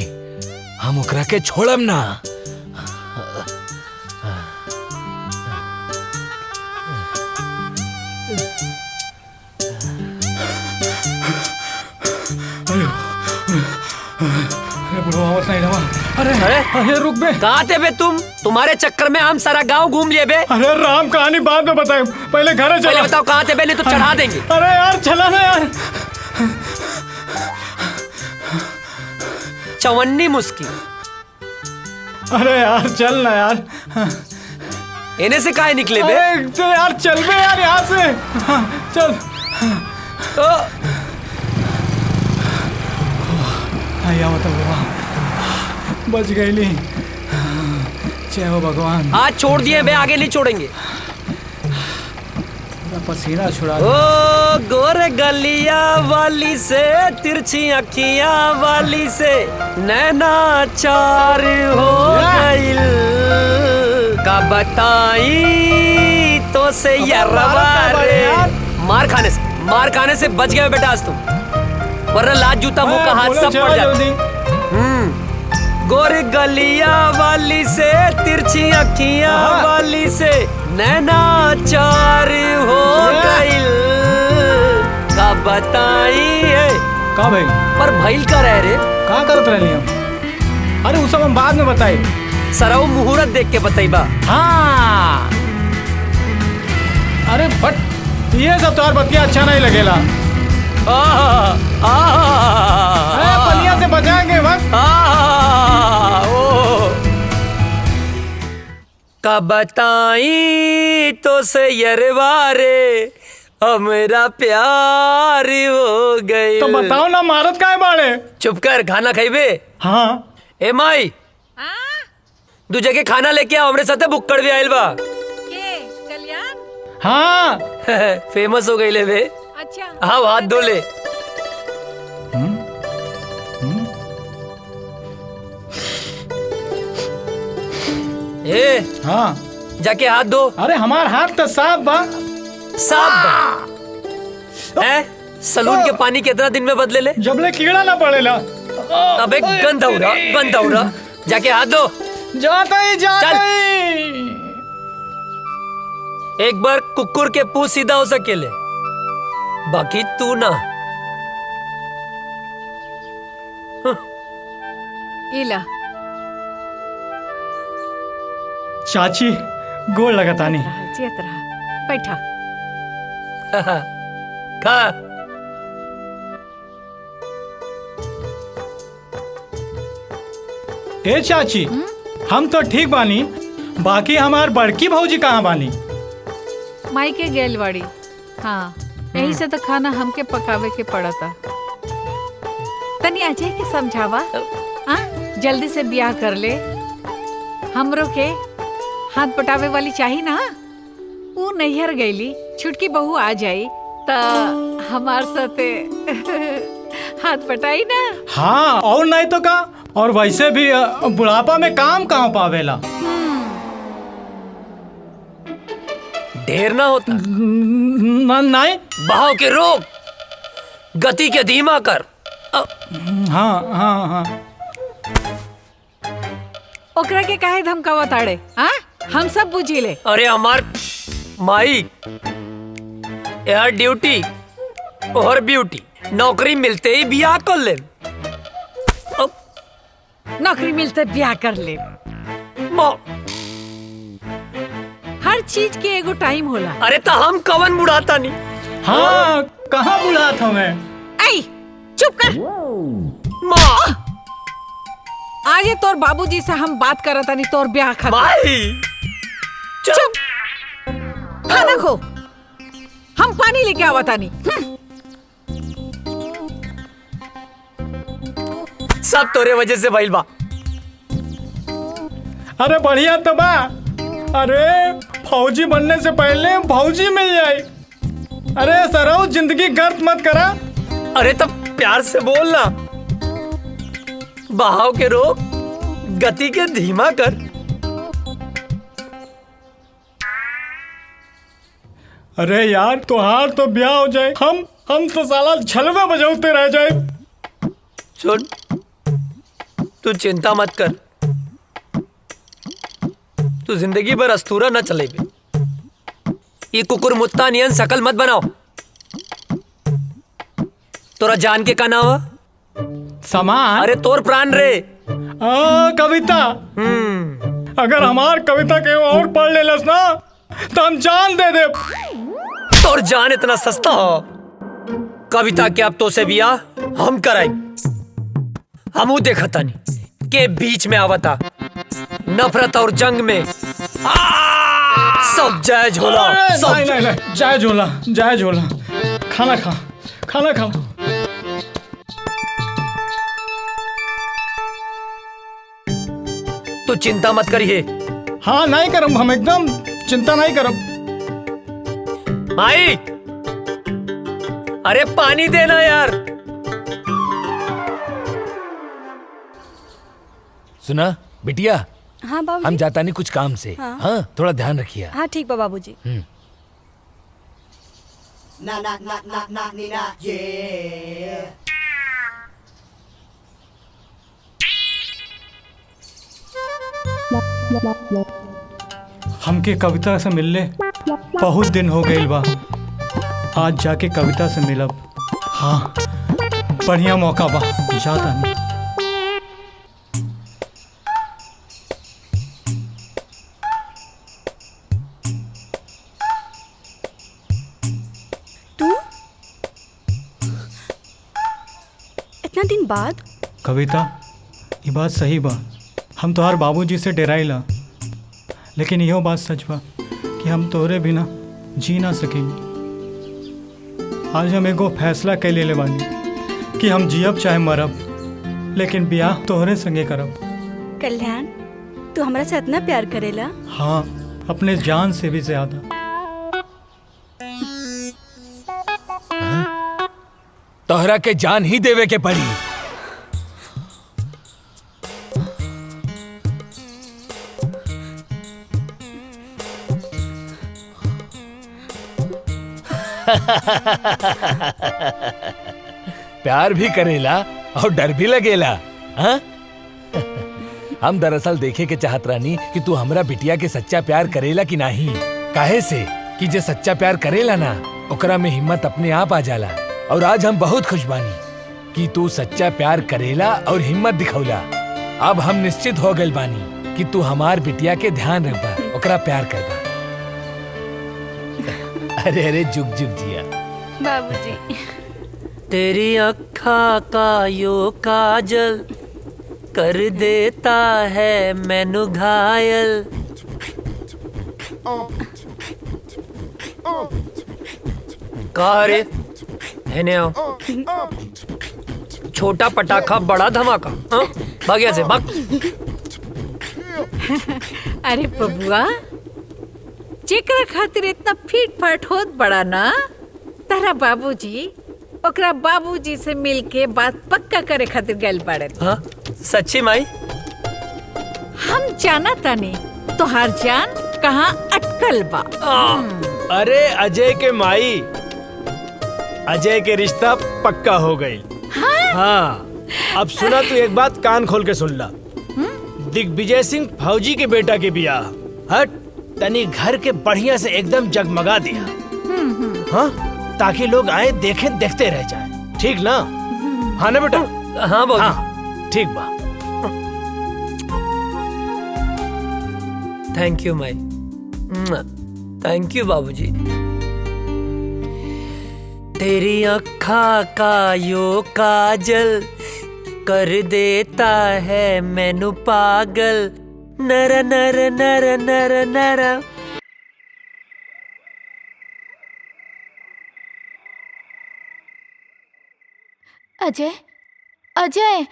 हम ओकरा के छोड़म ना। अरे अरे रुक बे। कहाँ थे बे तुम? तुम्हारे चक्कर में हम सारा गांव घूम लिए बे। अरे राम कहानी बाद में बताए, पहले घर चलो। पहले बताओ कहाँ थे बे, नहीं तो चढ़ा देंगे। अरे यार चला ना यार। चवन्नी मुस्की। अरे यार चल ना यार। इन्हें से काहे निकले बे? तो यार चल बे यार यहाँ से। चल आया बताओ बच गई ली। जय हो भगवान। आज छोड़ दिए बे, आगे नहीं छोड़ेंगे। पसीना छुड़ा। ओ गोरे गलिया वाली से, तिरछी अखियां वाली से नैना चार हो गइल। का बताई तो से यरवा रे। मार खाने से बच गए बेटा आज तुम, वरना लात जूता मुंह का हाथ सब पड़ जाता। गोरी गलिया वाली से, तिरछी अखियां वाली से नैना चार हो गइल। का बताई है का भाई? पर भइल का रह रे? का करत रहली हम? अरे वो सब हम बाद में बताई। सरऊ मुहूर्त देख के बताइबा। हाँ अरे बट ये सब तोहर बतिया अच्छा नहीं लगेला। पलिया से बचाएंगे वक्त। का बताई तो से यरवा रे, हमारा प्यार हो गए। तो बताओ ना मारत काहे बाड़े? चुप कर, खाना खाइबे? हाँ। ए माई, दू जगह खाना लेके आओ, हमरे साथे बुक्कड़ भी आइल बा। के कल्याण? हाँ। फेमस हो गई ले बे। अच्छा। हाँ, हाथ धो ले। ए हाँ, जाके हाथ धो। अरे हमार हाथ तो साफ बा। साफ बा? सलून के पानी कितना दिन में बदले ले? जबले कीड़ा ना पड़ेला। अबे गंदा हो रहा, जाके हाथ धो। जाता ही। एक बार कुकुर के पूंछ सीधा हो सकेले, बाकी तू ना। इला चाची गोड़ लगातानी। चेत रहा, बैठा। खा। ए चाची, हम तो ठीक बानी, बाकी हमार बड़की भौजी कहाँ बानी? माई के गेलवाड़ी। हाँ, यही से तो खाना हमके पकावे के पड़ता। तनी अजय के समझावा, हाँ, जल्दी से ब्याह कर ले। हमरो के हाथ पटावे वाली चाहिए ना। वो नैहर गईली, छुटकी बहू आ जाई ता हमार साथे हाथ पटाई ना। हाँ, और नहीं तो का। और वैसे भी बुढ़ापा में काम कहाँ पावेला। ढेर ना होता। नहीं। बहाव के रोक, गति के धीमा कर। हाँ। ओकरा के काहे धमकावा ताड़े? हाँ, हम सब बुझी ले। अरे हमार माई, यार ड्यूटी और ब्यूटी, नौकरी मिलते ही ब्याह कर ले। नौकरी मिलते ब्याह कर ले। हर चीज के एगो टाइम होला। अरे तो हम कवन बुढ़ाता नहीं। हाँ, कहाँ बुढ़ाता मैं? ऐ, चुप कर। माँ, आज तोर बाबूजी से हम बात करत नहीं, तोर ब्याह खत्म। माई, चुप। खाना खो, हम पानी लेके आवता नहीं। सब तोरे वजह से भइल बा। अरे बढ़िया तो बा। अरे फौजी बनने से पहले फौजी मिल जाए। अरे सराउ, जिंदगी गर्द मत करा। अरे तब प्यार से बोलना। बहाव के रोक, गति के धीमा कर। अरे यार, तुहार तो ब्याह हो जाए, हम तो साला झलवे बजाते रह जाए। सुन, तू चिंता मत कर, तू जिंदगी भर अस्तूरा न चलेबे। ये कुकुर मुत्ता नियन शकल मत बनाओ। तोरा जान के का नाम है? सामान? अरे तोर प्राण रे। कविता। अगर हमार कविता के और पढ़ लेलस ना तो हम जान दे दे। तोर जान इतना सस्ता हो? कविता के अब तो से बियाह हम कराई। हमू देखा तानी के बीच में आवता नफरत और जंग में सब जायज होला। नहीं, जायज होला। खाना खा। तू चिंता मत करिए। हाँ, नहीं करम, हम एकदम चिंता नहीं करम। माई, अरे पानी देना यार। सुना बिटिया, हाँ बाबूजी। हम जाता नहीं कुछ काम से। हाँ, थोड़ा ध्यान रखिए। हाँ ठीक बा बाबूजी। हमके कविता से मिलले बहुत दिन हो गई बा। आज जाके कविता से मिलब। हाँ, बढ़िया मौका बा, जाता नहीं। तू इतना दिन बाद? कविता, ये बात सही बा। हम तोहार बाबूजी से डराइला, लेकिन इहो बात सच बा कि हम तोहरे बिना जी ना सकेंगे। आज हम एगो फैसला कर ले बानी कि हम जियब चाहे मरब, लेकिन ब्याह तोहरे संगे करब। कल्याण, तू हमरा से इतना प्यार करेला? हाँ, अपने जान से भी ज्यादा। तोहरा के जान ही देवे के पड़ी। प्यार भी करेला और डर भी लगेला। हाँ? हम दरअसल देखे के चाहत रानी कि तू हमरा बिटिया के सच्चा प्यार करेला कि नहीं। काहे से कि जे सच्चा प्यार करेला ना, ओकरा में हिम्मत अपने आप आ जाला। और आज हम बहुत खुश बानी कि तू सच्चा प्यार करेला और हिम्मत दिखौला। अब हम निश्चित हो गए बानी कि तू हमार बिटिया के ध्यान रखबा, ओकरा प्यार करबा। अरे अरे जुग जुग जिया बाबूजी। तेरी अखा का यो काजल कर देता है मैनू घायल। कहा रे, हेने आओ। छोटा पटाखा बड़ा धमाका। हाँ? भाग यहाँ से, भाग। अरे बबुआ, जेकरा खातिर इतना फीट फाट होत बड़ा ना, तारा बाबूजी ओकरा बाबूजी से मिलके बात पक्का करे खातिर गैल बाड़े। हाँ? सच्ची माई? हम जाना तानी तोहार जान कहाँ अटकल बा। अरे अजय के माई, अजय के रिश्ता पक्का हो गई। हाँ, अब सुना तू एक बात कान खोल के सुन ला। दिग्विजय सिंह फौजी के बेटा के बियाह हट तनी घर के बढ़िया से एकदम जगमगा दिया। हाँ, ताकि लोग आए देखे देखते रह जाए। ठीक ना? हाँ ना बेटा? हाँ बाबू। हाँ, ठीक बा। Thank you Mai. Thank you बाबूजी। तेरी अखा का यो काजल कर देता है मैनू पागल। नर नर नर नर नर। अजय, अजय।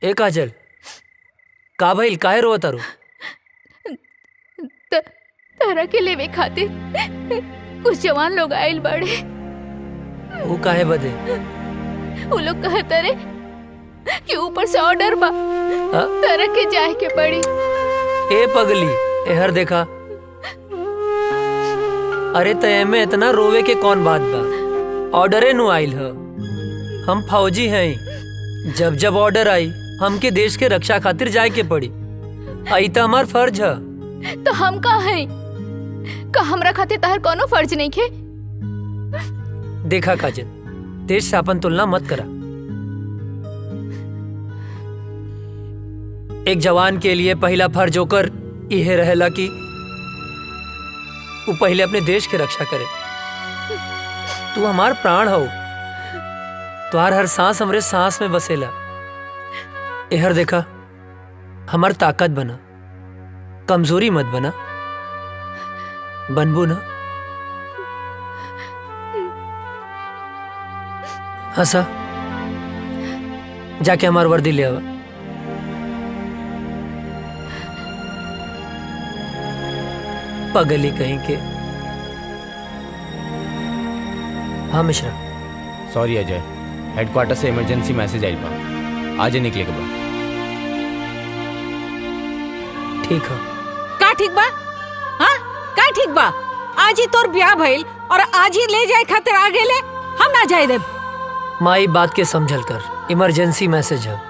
ए काजल, का भइल? काहे रोवत तारू? तारा के लेवे खातिर कुछ जवान लोग आइल बाड़े। वो काहे बदे? वो लोग कहत रे कि ऊपर से ऑर्डर बा, तारा के जाए के पड़ी। ए पगली, एहर देखा। अरे तय में इतना रोवे के कौन बात बा? ऑर्डरे नु आइल ह। हम फौजी हैं। जब जब ऑर्डर आई हमके देश के रक्षा खातिर जाए के पड़ी। आई तो हमार फर्ज है। तो हम का है? का हमरा खातिर तार कोनो फर्ज नहीं खे? देखा काजल, देश से अपन तुलना मत करा। एक जवान के लिए पहला फर्ज होकर यह रहेला कि वो पहले अपने देश की रक्षा करे। तू हमार प्राण हो, तुम्हार हर सांस हमरे सांस में बसेला। एहर देखा, हमार ताकत बना, कमजोरी मत बना। बनबू ना? हंसा, जाके हमार वर्दी ले आवा। पगली कहीं के। हाँ मिश्रा। सॉरी अजय, हेडक्वार्टर से इमरजेंसी मैसेज आई बा, आज ही निकले के बा। ठीक है। का ठीक बा? हाँ, का ठीक बा? आज ही तोर ब्याह भइल और आज ही ले जाए खातिर आ गेले, हम ना जाए देब। माई बात के समझल कर, इमरजेंसी मैसेज है।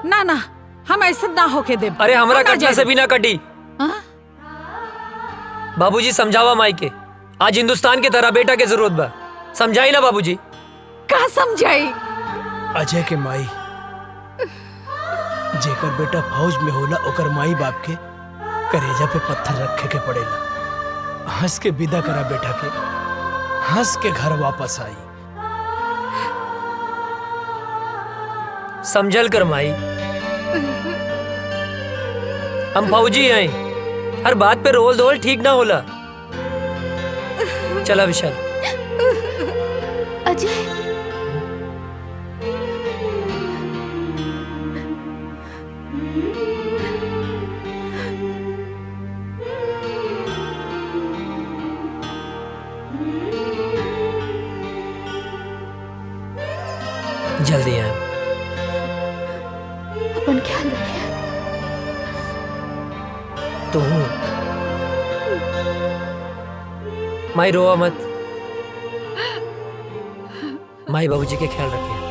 ना ना, हम ऐसा ना होके देब। अरे हमरा कटला से भी ना कटी। हाँ? बाबूजी समझावा माई के, आज हिंदुस्तान के तरह बेटा के जरूरत बा। समझाई ना बाबूजी? का समझाई? अजय के माई, जेकर बेटा फौज में होला ओकर माई बाप के करेजा पे पत्थर रखे के पड़ेला। हंस के विदा करा बेटा के, हंस के घर वापस आई। समझल कर माई, हम फौजी हैं, हर बात पे रोल धोल ठीक ना होला। चला विशाल। अजय जल्दी आए। अपन ख्याल रखिए। तू माई रोवा मत, माई बाबूजी के ख्याल रखिए।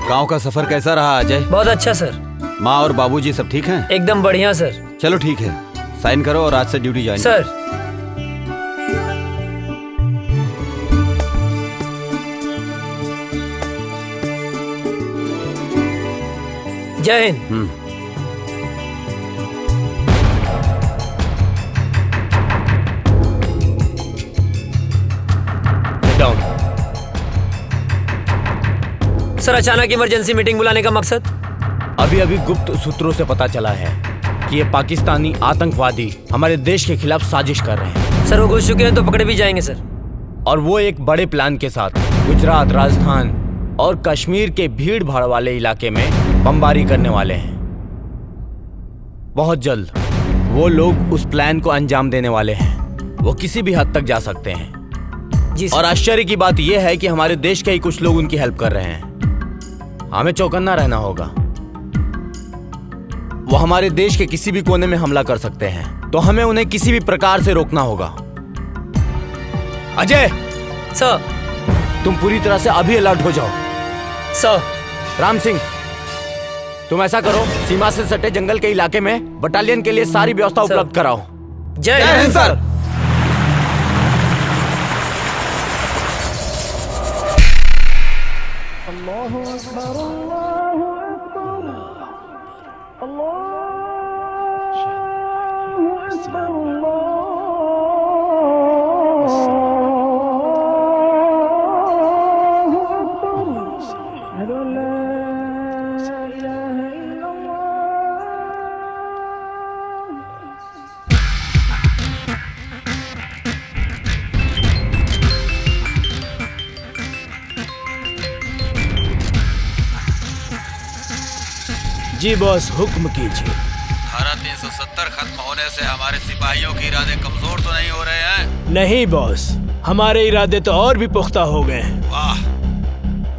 गांव का सफर कैसा रहा अजय? बहुत अच्छा सर। माँ और बाबूजी सब ठीक हैं? एकदम बढ़िया सर। चलो ठीक है, साइन करो और आज से ड्यूटी ज्वाइन सर। जय हिंद। सर, अचानक इमरजेंसी मीटिंग बुलाने का मकसद? अभी अभी गुप्त सूत्रों से पता चला है कि ये पाकिस्तानी आतंकवादी हमारे देश के खिलाफ साजिश कर रहे हैं। सर, वो घुस चुके हैं तो पकड़े भी जाएंगे सर। और वो एक बड़े प्लान के साथ गुजरात, राजस्थान और कश्मीर के भीड़ भाड़ वाले इलाके में बमबारी करने वाले हैं। बहुत जल्द वो लोग उस प्लान को अंजाम देने वाले हैं। वो किसी भी हद तक जा सकते हैं। जी और आश्चर्य की बात यह है कि हमारे देश के ही कुछ लोग उनकी हेल्प कर रहे हैं। हमें चौकन्ना रहना होगा। वो हमारे देश के किसी भी कोने में हमला कर सकते हैं, तो हमें उन्हें किसी भी प्रकार से रोकना होगा। अजय सर, तुम पूरी तरह से अभी अलर्ट हो जाओ। सर। राम सिंह, तुम ऐसा करो, सीमा से सटे जंगल के इलाके में बटालियन के लिए सारी व्यवस्था उपलब्ध कराओ। जय हिंद सर। जी बॉस, हुक्म कीजिए। धारा 370 खत्म होने से हमारे सिपाहियों के इरादे कमजोर तो नहीं हो रहे हैं? नहीं बॉस, हमारे इरादे तो और भी पुख्ता हो गए हैं। वाह।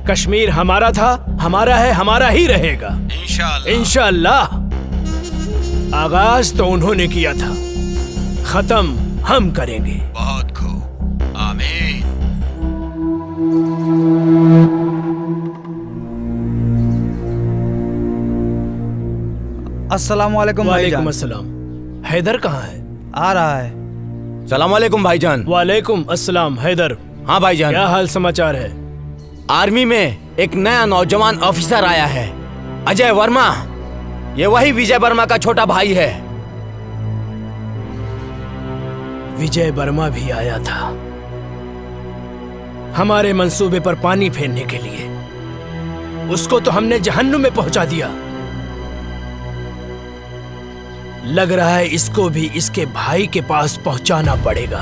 कश्मीर हमारा था, हमारा है, हमारा ही रहेगा। इंशाअल्लाह। इंशाअल्लाह। आगाज तो उन्होंने किया था, खत्म हम करेंगे। बहुत खूब, आमीन। अस्सलाम वालेकुम वालेकुम अस्सलाम। हैदर कहाँ है? आ रहा है। सलाम वालेकुम भाईजान। वालेकुम अस्सलाम। हैदर। हाँ भाईजान। क्या हाल समाचार है? आर्मी में एक नया नौजवान ऑफिसर आया है, अजय वर्मा। ये वही विजय वर्मा का छोटा भाई है। विजय वर्मा भी आया था हमारे मंसूबे पर पानी फेरने के लिए। उसको तो हमने जहन्नुम में पहुंचा दिया। लग रहा है इसको भी इसके भाई के पास पहुंचाना पड़ेगा।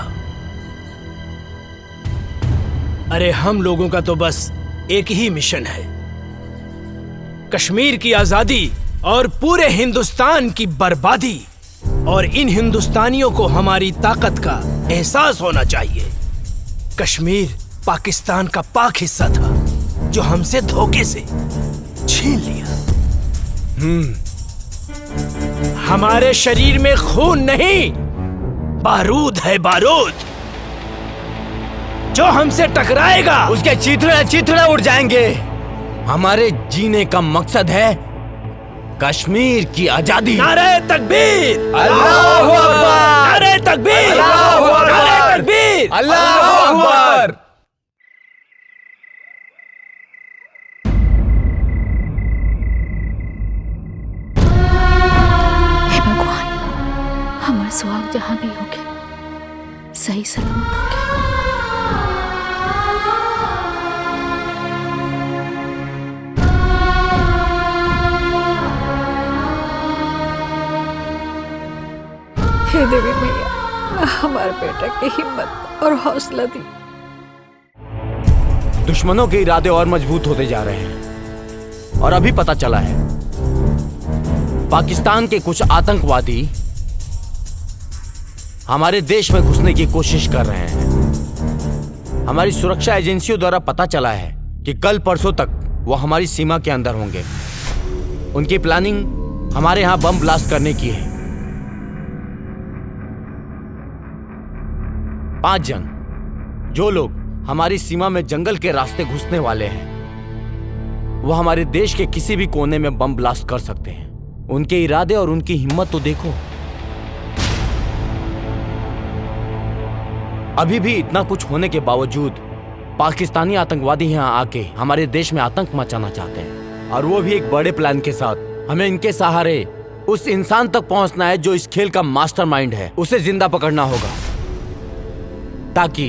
अरे हम लोगों का तो बस एक ही मिशन है, कश्मीर की आजादी और पूरे हिंदुस्तान की बर्बादी। और इन हिंदुस्तानियों को हमारी ताकत का एहसास होना चाहिए। कश्मीर पाकिस्तान का पाक हिस्सा था जो हमसे धोखे से छीन लिया। हमारे शरीर में खून नहीं, बारूद है, बारूद। जो हमसे टकराएगा उसके चीथड़े चीथड़े उड़ जाएंगे। हमारे जीने का मकसद है कश्मीर की आजादी। नारे तकबीर, अल्लाहू अकबर। नारे तकबीर, अल्लाहू अकबर। नारे तकबीर, अल्लाहू अकबर। हमार सुहाग जहाँ भी होके सही सलामत होके। हे देवी मैया, हमारे बेटा की हिम्मत और हौसला दी। दुश्मनों के इरादे और मजबूत होते जा रहे हैं और अभी पता चला है पाकिस्तान के कुछ आतंकवादी हमारे देश में घुसने की कोशिश कर रहे हैं। हमारी सुरक्षा एजेंसियों द्वारा पता चला है कि कल परसों तक वो हमारी सीमा के अंदर होंगे। उनकी प्लानिंग हमारे यहां बम ब्लास्ट करने की है। 5 जन जो लोग हमारी सीमा में जंगल के रास्ते घुसने वाले हैं, वो हमारे देश के किसी भी कोने में बम ब्लास्ट कर सकते हैं। उनके इरादे और उनकी हिम्मत तो देखो। अभी भी इतना कुछ होने के बावजूद पाकिस्तानी आतंकवादी यहां आके हमारे देश में आतंक मचाना चाहते हैं, और वो भी एक बड़े प्लान के साथ। हमें इनके सहारे उस इंसान तक पहुंचना है जो इस खेल का मास्टरमाइंड है। उसे जिंदा पकड़ना होगा ताकि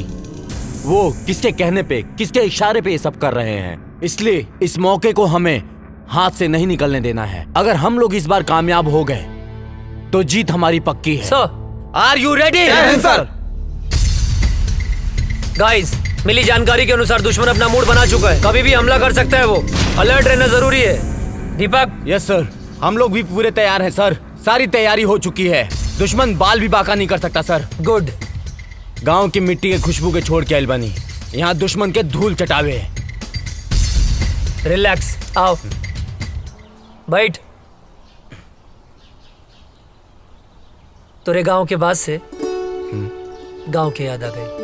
वो किसके कहने पे, किसके इशारे पे ये सब कर रहे हैं। इसलिए इस मौके को हमें हाथ से नहीं निकलने देना है। अगर हम लोग इस बार कामयाब हो गए तो जीत हमारी पक्की है। सर, आर यू रेडी? सर। गाइस, मिली जानकारी के अनुसार दुश्मन अपना मूड बना चुका है। कभी भी हमला कर सकता है वो। अलर्ट रहना जरूरी है। दीपक। यस सर, हम लोग भी पूरे तैयार हैं सर। सारी तैयारी हो चुकी है। दुश्मन बाल भी बाका नहीं कर सकता सर। गुड। गांव की मिट्टी के खुशबू के छोड़ के आइल बनी, यहाँ दुश्मन के धूल चटावे। रिलैक्स, आओ बैठ। तोरे गांव के बाद से गांव की याद आ गई।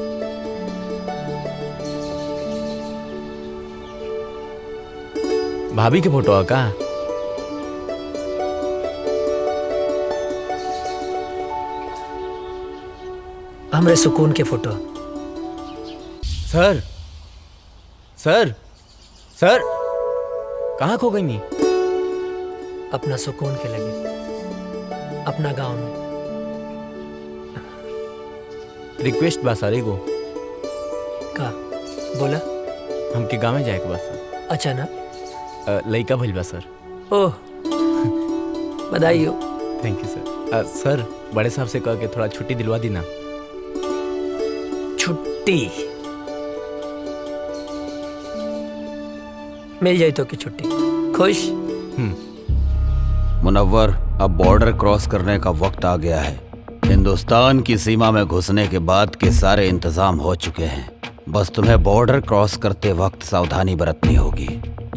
भाभी के फोटो का हमरे सुकून के फोटो। सर सर सर कहाँ खो गई नी? अपना सुकून के लगे, अपना गांव में। रिक्वेस्ट बा सर एगो। का बोला? हमके गाँव में जाए के बा सर। अच्छा ना? लइका भइल बा सर। ओह, बधाई हो। थैंक यू सर। सर, बड़े साहब से कह के थोड़ा छुट्टी दिलवा दी ना। छुट्टी मिल जाए तो की छुट्टी। खुश? मुनव्वर, अब बॉर्डर क्रॉस करने का वक्त आ गया है। हिंदुस्तान की सीमा में घुसने के बाद के सारे इंतजाम हो चुके हैं। बस तुम्हें बॉर्डर क्रॉस करते वक्त सावधानी बरतनी होगी।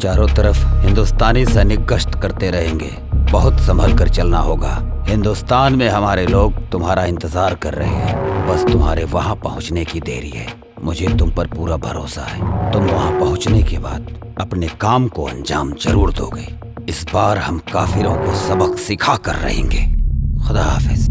चारों तरफ हिंदुस्तानी सैनिक गश्त करते रहेंगे। बहुत संभल कर चलना होगा। हिंदुस्तान में हमारे लोग तुम्हारा इंतजार कर रहे हैं। बस तुम्हारे वहां पहुंचने की देरी है। मुझे तुम पर पूरा भरोसा है। तुम वहां पहुंचने के बाद अपने काम को अंजाम जरूर दोगे। इस बार हम काफिरों को सबक सिखा कर रहेंगे। खुदा हाफिज।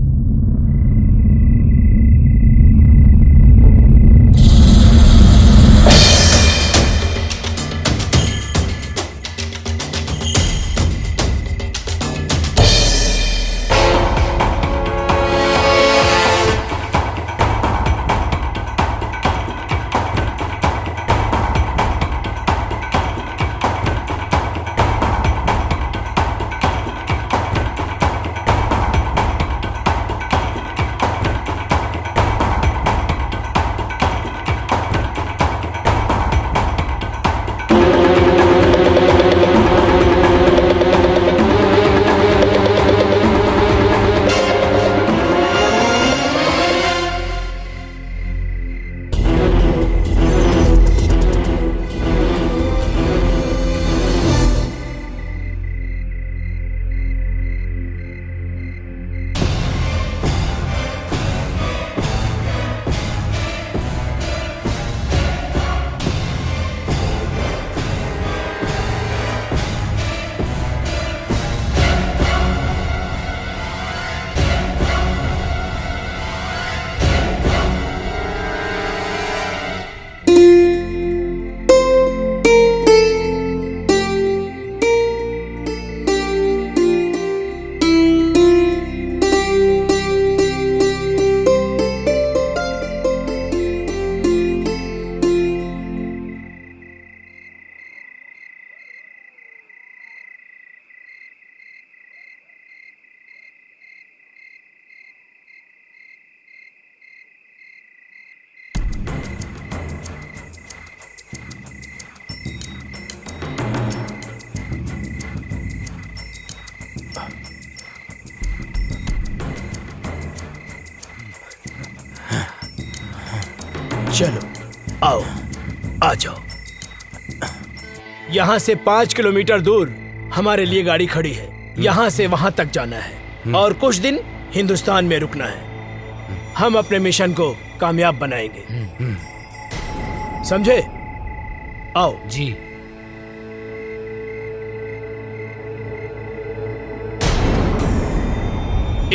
चलो आओ, आ जाओ। यहाँ से 5 किलोमीटर दूर हमारे लिए गाड़ी खड़ी है। यहाँ से वहां तक जाना है और कुछ दिन हिंदुस्तान में रुकना है। हम अपने मिशन को कामयाब बनाएंगे, समझे? आओ जी।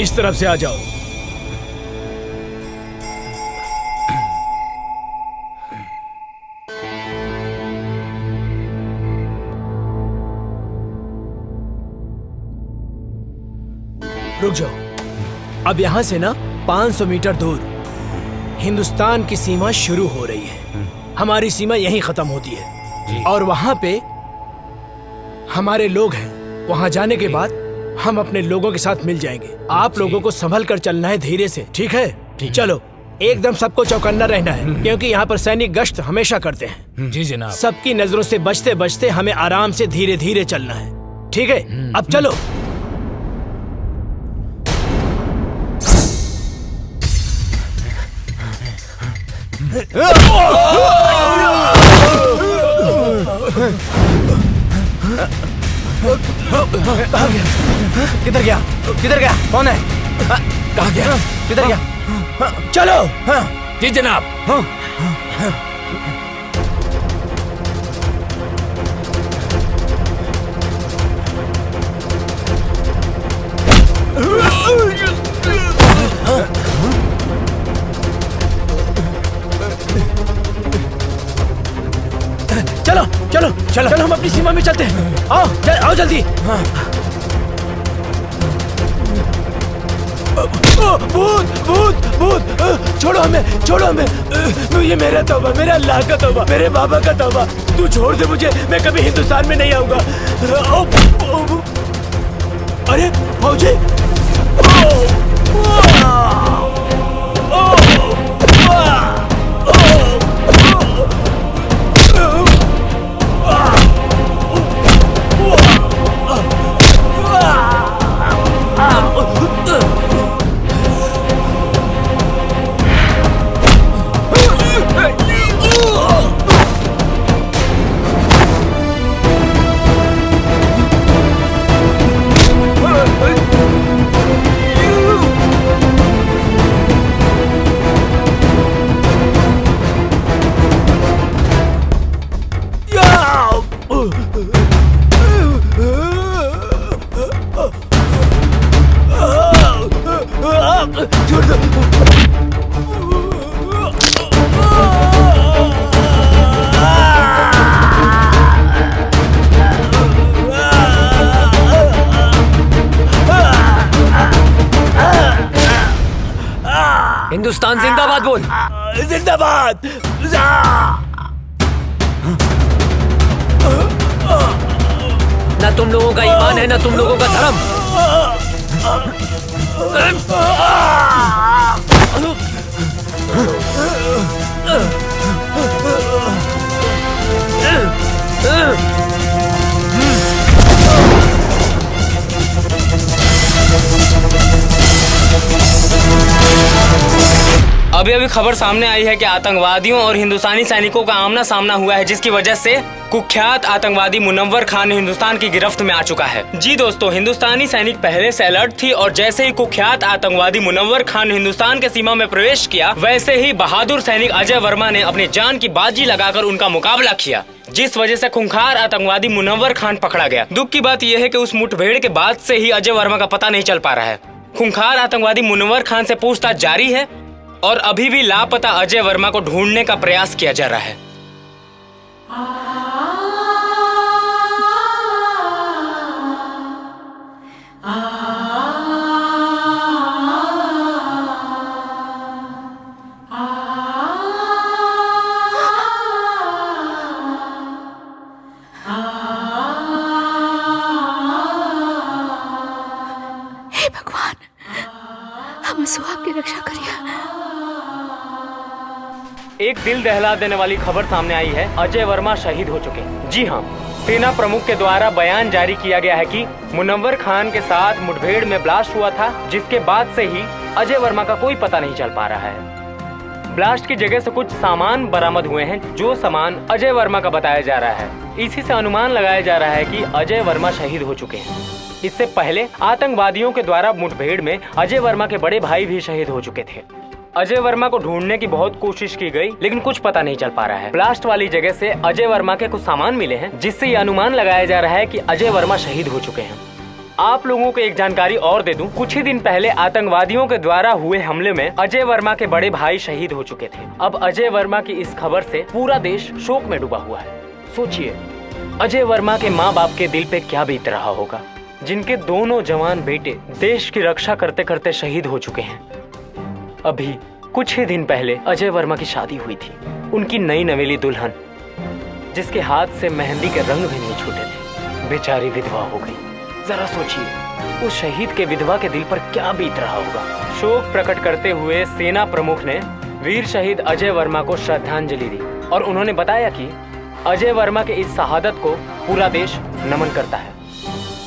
इस तरफ से आ जाओ। रुक जाओ। अब यहाँ से ना 500 मीटर दूर हिंदुस्तान की सीमा शुरू हो रही है। हमारी सीमा यहीं खत्म होती है और वहां पे हमारे लोग हैं। वहां जाने के बाद हम अपने लोगों के साथ मिल जाएंगे। आप लोगों को संभल कर चलना है, धीरे से, ठीक है? चलो, एकदम सबको चौकन्ना रहना है क्योंकि यहाँ पर सैनिक गश्त हमेशा करते हैं। जी जनाब। सबकी नजरों से बचते बचते हमें आराम से धीरे धीरे चलना है, ठीक है? अब चलो। कहाँ गया? किधर गया? किधर गया? कौन है? कहाँ गया? किधर गया? चलो। जी जनाब। चलो चलो चलो चलो, हम अपनी सीमा में चलते हैं। आओ आओ जल्दी। भूत भूत भूत, छोड़ो हमें, छोड़ो हमें। ये मेरा तौबा, मेरा अल्लाह का तौबा, मेरे बाबा का तौबा। तू छोड़ दे मुझे, मैं कभी हिंदुस्तान में नहीं आऊंगा। अरे फौजी, हिंदुस्तान जिंदाबाद बोल। जिंदाबाद। ना तुम लोगों का ईमान है, ना तुम लोगों का धर्म। अभी अभी खबर सामने आई है कि आतंकवादियों और हिंदुस्तानी सैनिकों का आमना सामना हुआ है, जिसकी वजह से कुख्यात आतंकवादी मुनव्वर खान हिंदुस्तान की गिरफ्त में आ चुका है। जी दोस्तों, हिंदुस्तानी सैनिक पहले से अलर्ट थी और जैसे ही कुख्यात आतंकवादी मुनव्वर खान हिंदुस्तान के सीमा में प्रवेश किया, वैसे ही बहादुर सैनिक अजय वर्मा ने अपनी जान की बाजी लगाकर उनका मुकाबला किया, जिस वजह से खूंखार आतंकवादी मुनव्वर खान पकड़ा गया। दुख की बात यह है कि उस मुठभेड़ के बाद से ही अजय वर्मा का पता नहीं चल पा रहा है। खूंखार आतंकवादी मुनव्वर खान से पूछताछ जारी है और अभी भी लापता अजय वर्मा को ढूंढने का प्रयास किया जा रहा है। हे भगवान, हम सुहाग की रक्षा करिए। एक दिल दहला देने वाली खबर सामने आई है, अजय वर्मा शहीद हो चुके। जी हाँ, सेना प्रमुख के द्वारा बयान जारी किया गया है कि मुनव्वर खान के साथ मुठभेड़ में ब्लास्ट हुआ था, जिसके बाद से ही अजय वर्मा का कोई पता नहीं चल पा रहा है। ब्लास्ट की जगह से कुछ सामान बरामद हुए हैं, जो सामान अजय वर्मा का बताया जा रहा है। इसी से अनुमान लगाया जा रहा है कि अजय वर्मा शहीद हो चुके हैं। इससे पहले आतंकवादियों के द्वारा मुठभेड़ में अजय वर्मा के बड़े भाई भी शहीद हो चुके थे। अजय वर्मा को ढूंढने की बहुत कोशिश की गई, लेकिन कुछ पता नहीं चल पा रहा है। ब्लास्ट वाली जगह से अजय वर्मा के कुछ सामान मिले हैं, जिससे ये अनुमान लगाया जा रहा है कि अजय वर्मा शहीद हो चुके हैं। आप लोगों को एक जानकारी और दे दूं, कुछ ही दिन पहले आतंकवादियों के द्वारा हुए हमले में अजय वर्मा के बड़े भाई शहीद हो चुके थे। अब अजय वर्मा की इस खबर से पूरा देश शोक में डूबा हुआ है। सोचिए, अजय वर्मा के माँ बाप के दिल पे क्या बीत रहा होगा, जिनके दोनों जवान बेटे देश की रक्षा करते करते शहीद हो चुके हैं। अभी कुछ ही दिन पहले अजय वर्मा की शादी हुई थी। उनकी नई नवेली दुल्हन, जिसके हाथ से मेहंदी के रंग भी नहीं छूटे थे, बेचारी विधवा हो गई। जरा सोचिए, उस शहीद के विधवा के दिल पर क्या बीत रहा होगा। शोक प्रकट करते हुए सेना प्रमुख ने वीर शहीद अजय वर्मा को श्रद्धांजलि दी और उन्होंने बताया कि अजय वर्मा के इस शहादत को पूरा देश नमन करता है।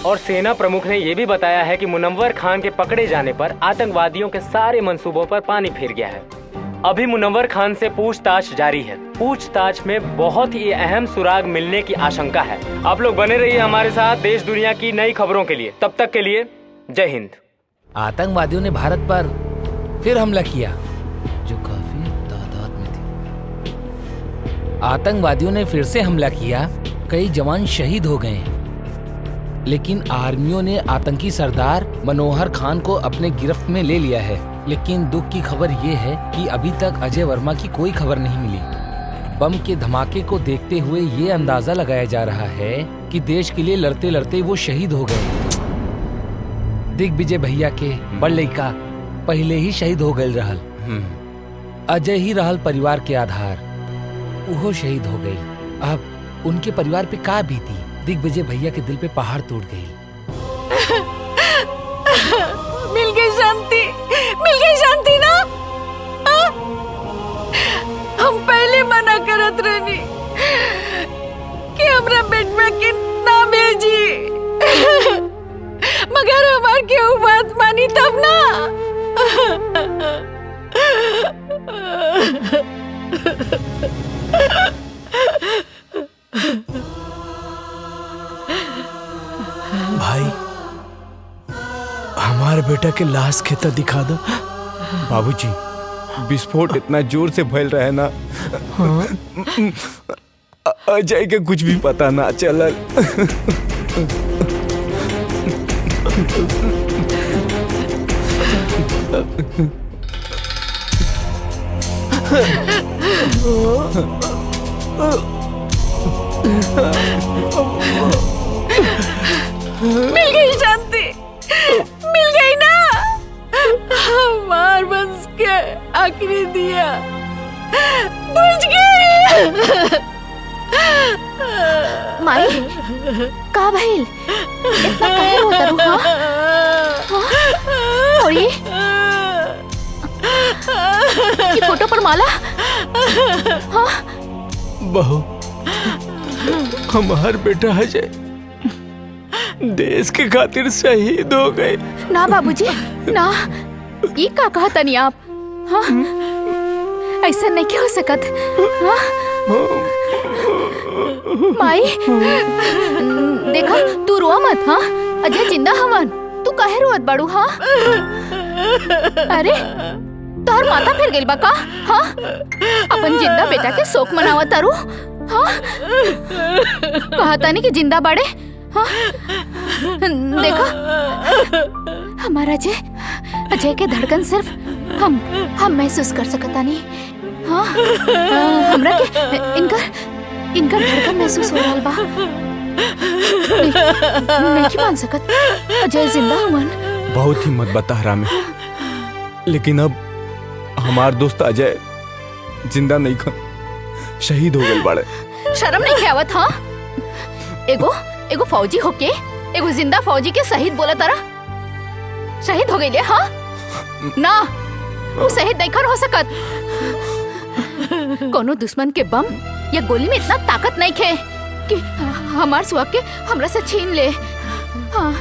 और सेना प्रमुख ने यह भी बताया है कि मुनव्वर खान के पकड़े जाने पर आतंकवादियों के सारे मंसूबों पर पानी फिर गया है। अभी मुनव्वर खान से पूछताछ जारी है। पूछताछ में बहुत ही अहम सुराग मिलने की आशंका है। आप लोग बने रहिए हमारे साथ देश दुनिया की नई खबरों के लिए। तब तक के लिए जय हिंद। आतंकवादियों ने भारत पर फिर हमला किया, जो काफी तादाद में थे। आतंकवादियों ने फिर से हमला किया, कई जवान शहीद हो गए, लेकिन आर्मियों ने आतंकी सरदार मनोहर खान को अपने गिरफ्त में ले लिया है। लेकिन दुख की खबर ये है कि अभी तक अजय वर्मा की कोई खबर नहीं मिली। बम के धमाके को देखते हुए ये अंदाजा लगाया जा रहा है कि देश के लिए लड़ते लड़ते वो शहीद हो गए। दिग्विजय भैया के बड़ लड़का पहले ही शहीद हो गए रहल। अजय ही रहल परिवार के आधार, वो शहीद हो गई। अब उनके परिवार पे का बीती। दिग्विजय भैया के दिल पे पहाड़ टूट गई। मिल गई शांति, मिल गई शांति ना। हम पहले मना करत रहनी कि हमरा बेटवा के ना भेजी, मगर हमार केहू बात मानी तब ना। भाई, हमारे बेटा के लाश खेता दिखा दो। बाबूजी, विस्फोट इतना जोर से फैल रहा है ना, अजय के कुछ भी पता ना चलल। मिल गई शांति, मिल गई ना। हमार बंस के आखिरी दिया बुझ गई। माई, का भइल? इतना काहे रोता रू? और ये फोटो पर माला? हाँ? बहू, हमार बेटा अजय देश के खातिर शहीद हो गए। ना बाबूजी, ना। ये का कहा तनी आप? हाँ? ऐसा नहीं क्यों हो सकत? हाँ? माई, देखा, तू रोआ मत। हाँ, अजय जिंदा हवन। तू काहे रोत बाड़ू? हाँ? अरे, तोहर माथा फिर गइल बा का? हाँ? अपन जिंदा बेटा के शोक मनावत तारू? हाँ? कहा तानी कि जिंदा बाड़े? हाँ? देखा, हमारा अजय के धड़कन सिर्फ हम महसूस कर सकता नहीं। हाँ? हमरा के इनका धड़कन महसूस हो रहा बा। नहीं मान सकत, अजय जिंदा हुवन। बहुत हिम्मत बता हरामी, लेकिन अब हमार दोस्त अजय जिंदा नहीं खन, शहीद हो गए बाड़े। शर्म नहीं आवत? हाँ? एगो फौजी होके एगो जिंदा फौजी के शहीद बोला तारा? शहीद हो गई? हाँ? ना, वो शहीद नहीं हो सकत। कोनो दुश्मन के बम या गोली में इतना ताकत नहीं खे कि हमार सुहाग के हमरा से छीन ले। हाँ?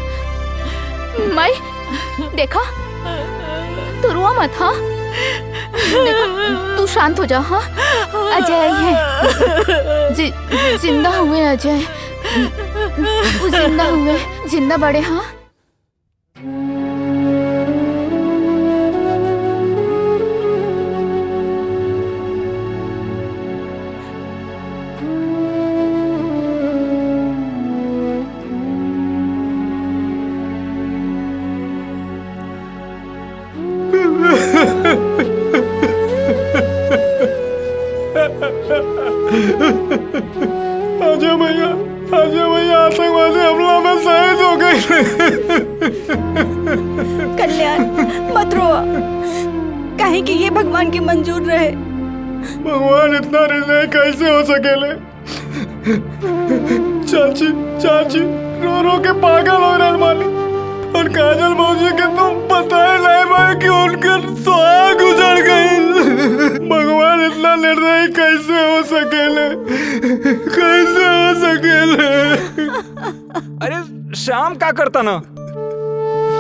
माई, देखा, तू रोआ मत। हाँ? देखो तू शांत हो जा। हाँ अजय आई है, जिंदा हुए अजय, वो जिंदा हुए, जिंदा बड़े। हाँ अजय भैया, अजय भैया आतंकवादी हमला में शहीद हो गए। कल्याण मत रो, काहे कि ये भगवान की मंजूर रहे। भगवान इतना निर्दयी कैसे हो सकेले? चाची चाची रो रो के पागल हो रहे माली। और काजल मौजी के तो पता ही नहीं भाई कि उनके सुहाग गुजर गई। भगवान इतना निर्दयी कैसे हो सकेले? कैसे हो सकेले? अरे श्याम क्या करता ना?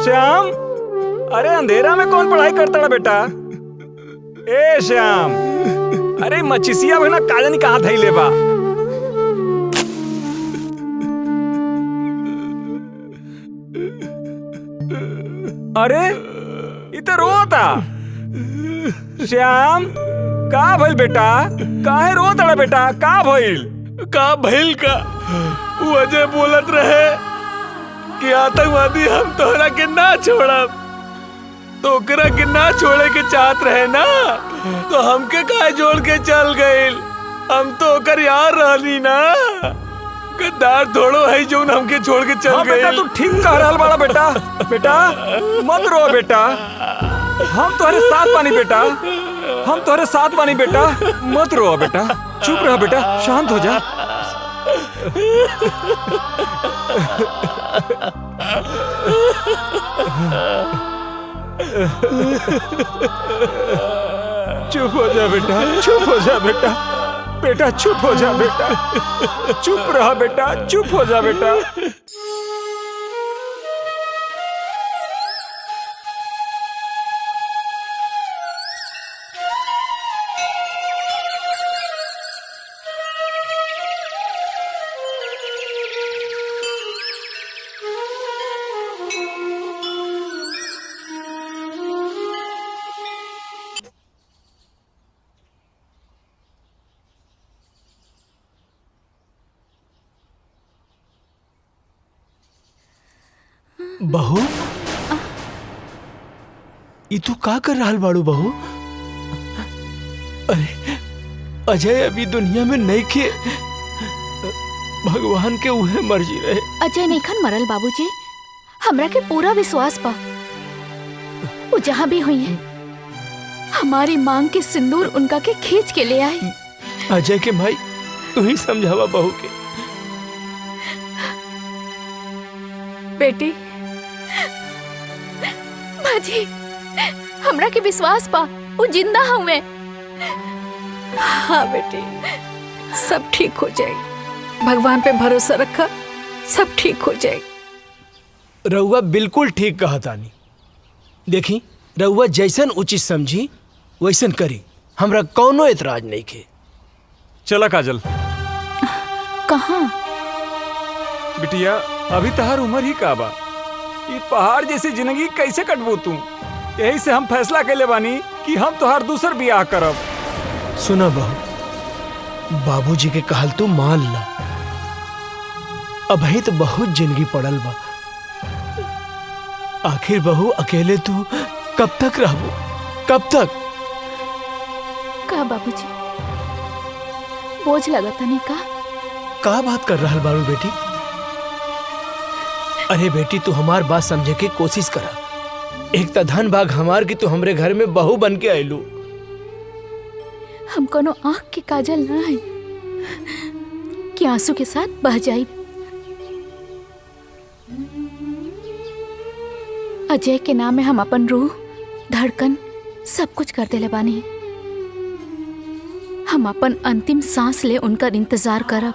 श्याम, अरे अंधेरा में कौन पढ़ाई करता ना बेटा? ए श्याम, अरे मचिसिया भना काजनी कहाँ थई लेबा? अरे इधर रोता श्याम, का भइल बेटा? काहे रोता बेटा? का भइल? का भइल का? वो अजय बोलत रहे कि आतंकवादी हम तोहरा के ना छोड़ब, तो ओकरा के ना छोड़े के चाहत रहे ना, तो हमके काहे जोड़ के चल गइल? हम तो ओकर यार रहनी ना, गद्दार थोड़ो है जो हमके छोड़ के चल गए। बेटा तू ठीक कह रहा बाड़ा बेटा। बेटा मत रो बेटा, हम तुम्हारे साथ बानी बेटा, हम तुम्हारे साथ बानी बेटा, मत रो बेटा, चुप रह बेटा, शांत हो जा। चुप हो जा बेटा, चुप हो जा बेटा, बेटा चुप हो जा बेटा, चुप रहा बेटा, चुप हो जा बेटा। बहू, ये तू का कर रहा बाड़ू बहू? अरे अजय अभी दुनिया में नहीं खे, भगवान के उहे मर्जी रहे। अजय नहीं खन मरल बाबूजी, हमरा के पूरा विश्वास बा वो जहाँ भी हुई है हमारी मांग के सिंदूर उनका के खींच के ले आए। अजय के भाई तू ही समझावा बहू के। बेटी जी हमरा के विश्वास पा वो जिंदा हुए। हाँ बेटी, सब ठीक हो जाएगी, भगवान पे भरोसा रखा, सब ठीक हो जाएगी। रउआ बिल्कुल ठीक कहा तानी। देखी रउआ जैसन उचित समझी वैसन करी, हमरा कौनो एतराज नहीं के। चला काजल। कहाँ? बिटिया अभी तहार उम्र ही का बा, ये पहाड़ जैसी जिंदगी कैसे कटबू तू? यही से हम फैसला कैले बानी कि हम तोहार दूसर बियाह करब। सुना बहू, बाबूजी के कहल तू मान ला, अभी तो बहुत जिंदगी पड़ल बा। आखिर बहू अकेले तू कब तक रहबू? कब तक? का बाबूजी बोझ लगता नहीं का बात कर रहा बारू बेटी? अरे बेटी तू हमार बात समझे के कोशिश करा। एक तो धन भाग हमार की तू हमरे घर में बहू बन के आयलू। हम कोनो आँख के काजल ना है कि आंसू के साथ बह जाई। अजय के नाम में हम अपन रूह, धड़कन सब कुछ कर देले बानी। हम अपन अंतिम सांस ले उनका इंतजार करब।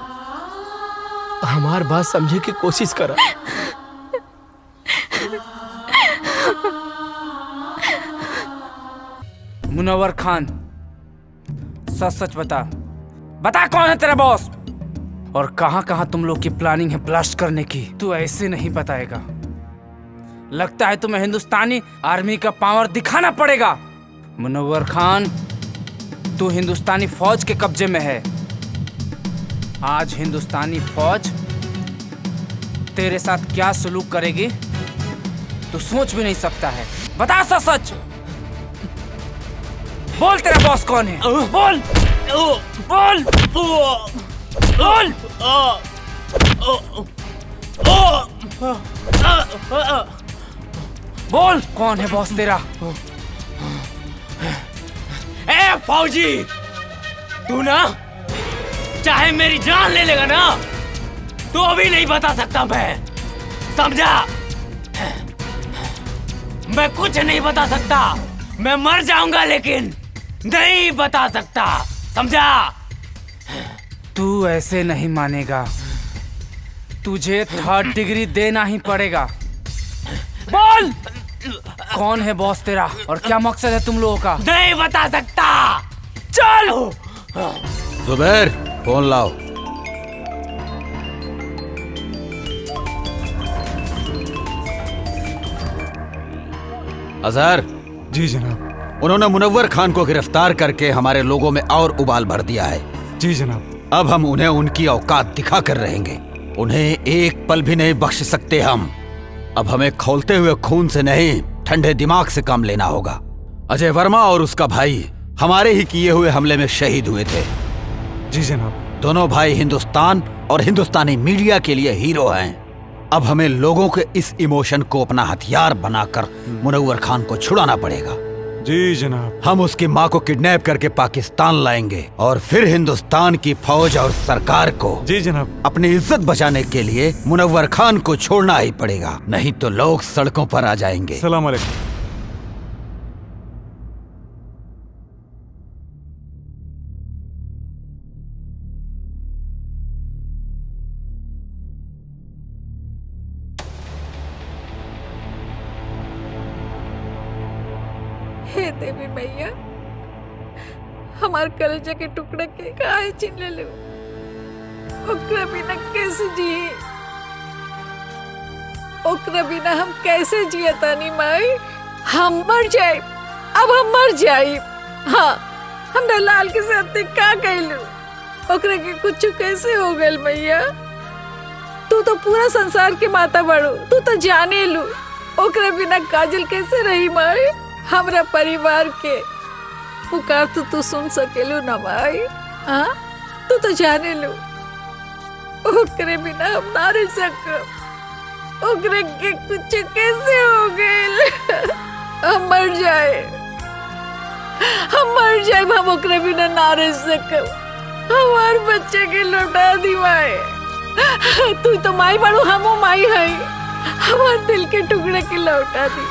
हमार बात समझे की कोशिश करा। मुनव्वर खान, सच सच बता, बता कौन है तेरा बॉस और कहां कहां तुम लोग की प्लानिंग है ब्लास्ट करने की। तू ऐसे नहीं बताएगा। लगता है तुम्हें हिंदुस्तानी आर्मी का पावर दिखाना पड़ेगा। मुनव्वर खान, तू हिंदुस्तानी फौज के कब्जे में है। आज हिंदुस्तानी फौज तेरे साथ क्या सलूक करेगी तू सोच भी नहीं सकता है। बता सच सच, बोल तेरा बॉस कौन है? बोल बोल बोल। बोल कौन है बॉस तेरा? ए फौजी, तू ना चाहे मेरी जान ले लेगा ना तो अभी नहीं बता सकता मैं, समझा? मैं कुछ नहीं बता सकता, मैं मर जाऊंगा लेकिन नहीं बता सकता, समझा? तू ऐसे नहीं मानेगा, तुझे 3rd डिग्री देना ही पड़ेगा। बोल कौन है बॉस तेरा और क्या मकसद है तुम लोगों का? नहीं बता सकता। चल जुबैर, फोन लाओ। अजहर। जी जनाब। उन्होंने मुनव्वर खान को गिरफ्तार करके हमारे लोगों में और उबाल भर दिया है। जी जनाब। अब हम उन्हें उनकी औकात दिखा कर रहेंगे। उन्हें एक पल भी नहीं बख्श सकते हम। अब हमें खौलते हुए खून से नहीं, ठंडे दिमाग से काम लेना होगा। अजय वर्मा और उसका भाई हमारे ही किए हुए हमले में शहीद हुए थे। जी जनाब। दोनों भाई हिंदुस्तान और हिंदुस्तानी मीडिया के लिए हीरो हैं। अब हमें लोगों के इस इमोशन को अपना हथियार बनाकर मुनव्वर खान को छुड़ाना पड़ेगा। जी जनाब। हम उसकी माँ को किडनैप करके पाकिस्तान लाएंगे और फिर हिंदुस्तान की फौज और सरकार को जी जनाब अपनी इज्जत बचाने के लिए मुनव्वर खान को छोड़ना ही पड़ेगा, नहीं तो लोग सड़कों पर आ जाएंगे। सलाम अलैकुम। हे देवी मैया, हमार कलेजा के टुकड़े के काहे छीन ले लो। ओकरा बिना कैसे जिए, ओकरा बिना हम कैसे जिए तानी माई? हम मर जाए, अब हम मर जाए। हाँ, हमरा लाल के साथ का कहलू, ओकरा के कुछ कैसे हो गल मैया? तू तो पूरा संसार के माता बड़ो, तू तो जाने लू। ओकरा बिना काजल कैसे रही माई? हमरा परिवार के पुकार तो तू सुन सकेलू ना माई? हाँ, तू तो जाने लो, ओकरे बिना हम ना रह सकब। ओकरे के कुछ कैसे हो गए? हम मर जाए, हम मर जाए, हम ओकरे बिना ना रह सकब। हमार बच्चे के लौटा दी माई। तू तो माई बड़ू, हमो माई है। हमार दिल के टुकड़े के लौटा दी।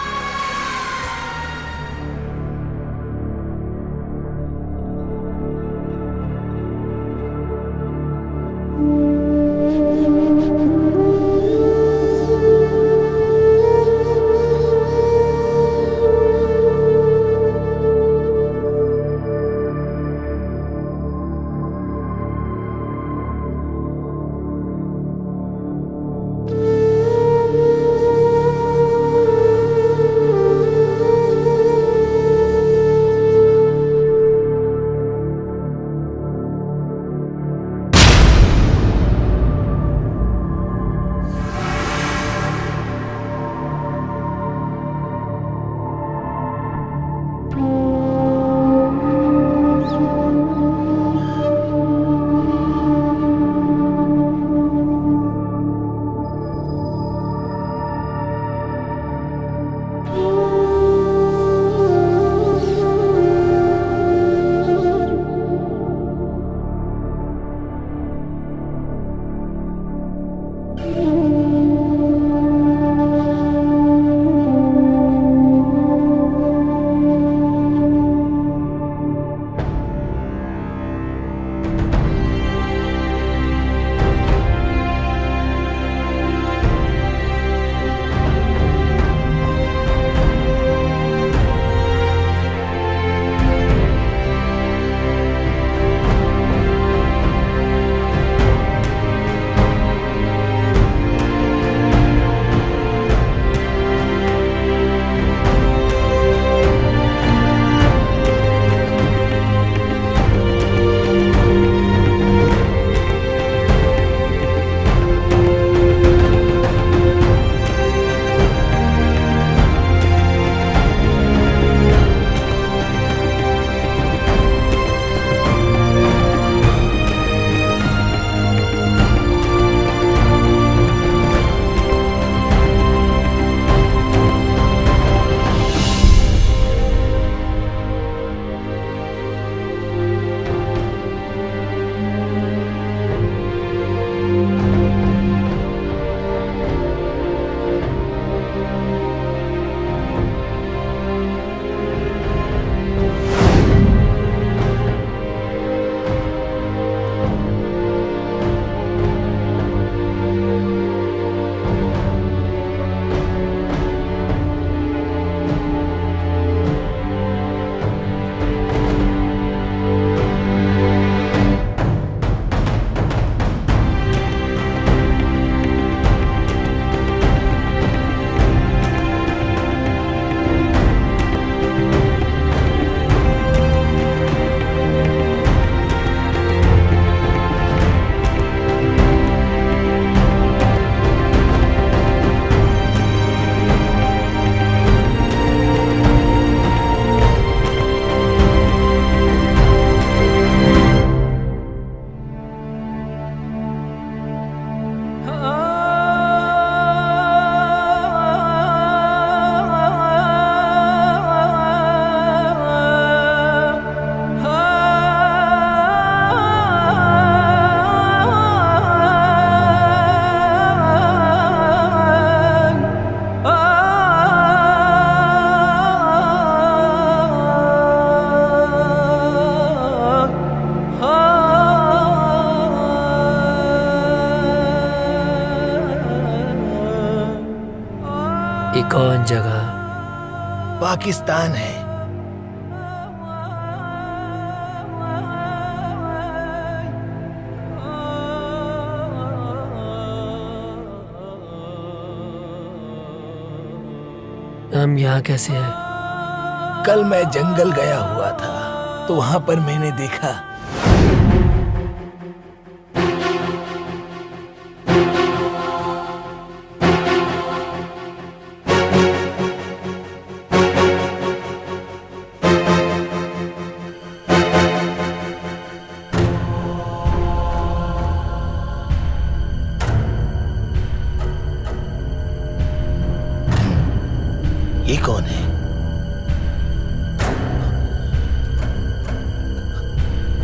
कौन जगह? पाकिस्तान है। हम यहाँ कैसे हैं? कल मैं जंगल गया हुआ था तो वहां पर मैंने देखा ये कौन है?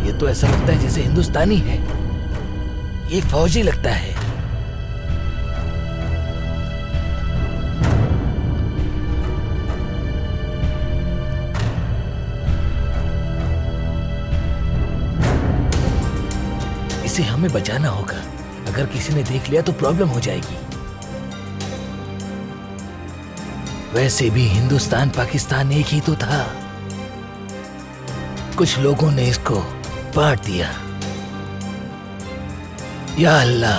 ये तो ऐसा लगता है जैसे हिंदुस्तानी है। ये फौजी लगता है। इसे हमें बचाना होगा। अगर किसी ने देख लिया तो प्रॉब्लम हो जाएगी। वैसे भी हिंदुस्तान पाकिस्तान एक ही तो था। कुछ लोगों ने इसको बांट दिया। या अल्लाह।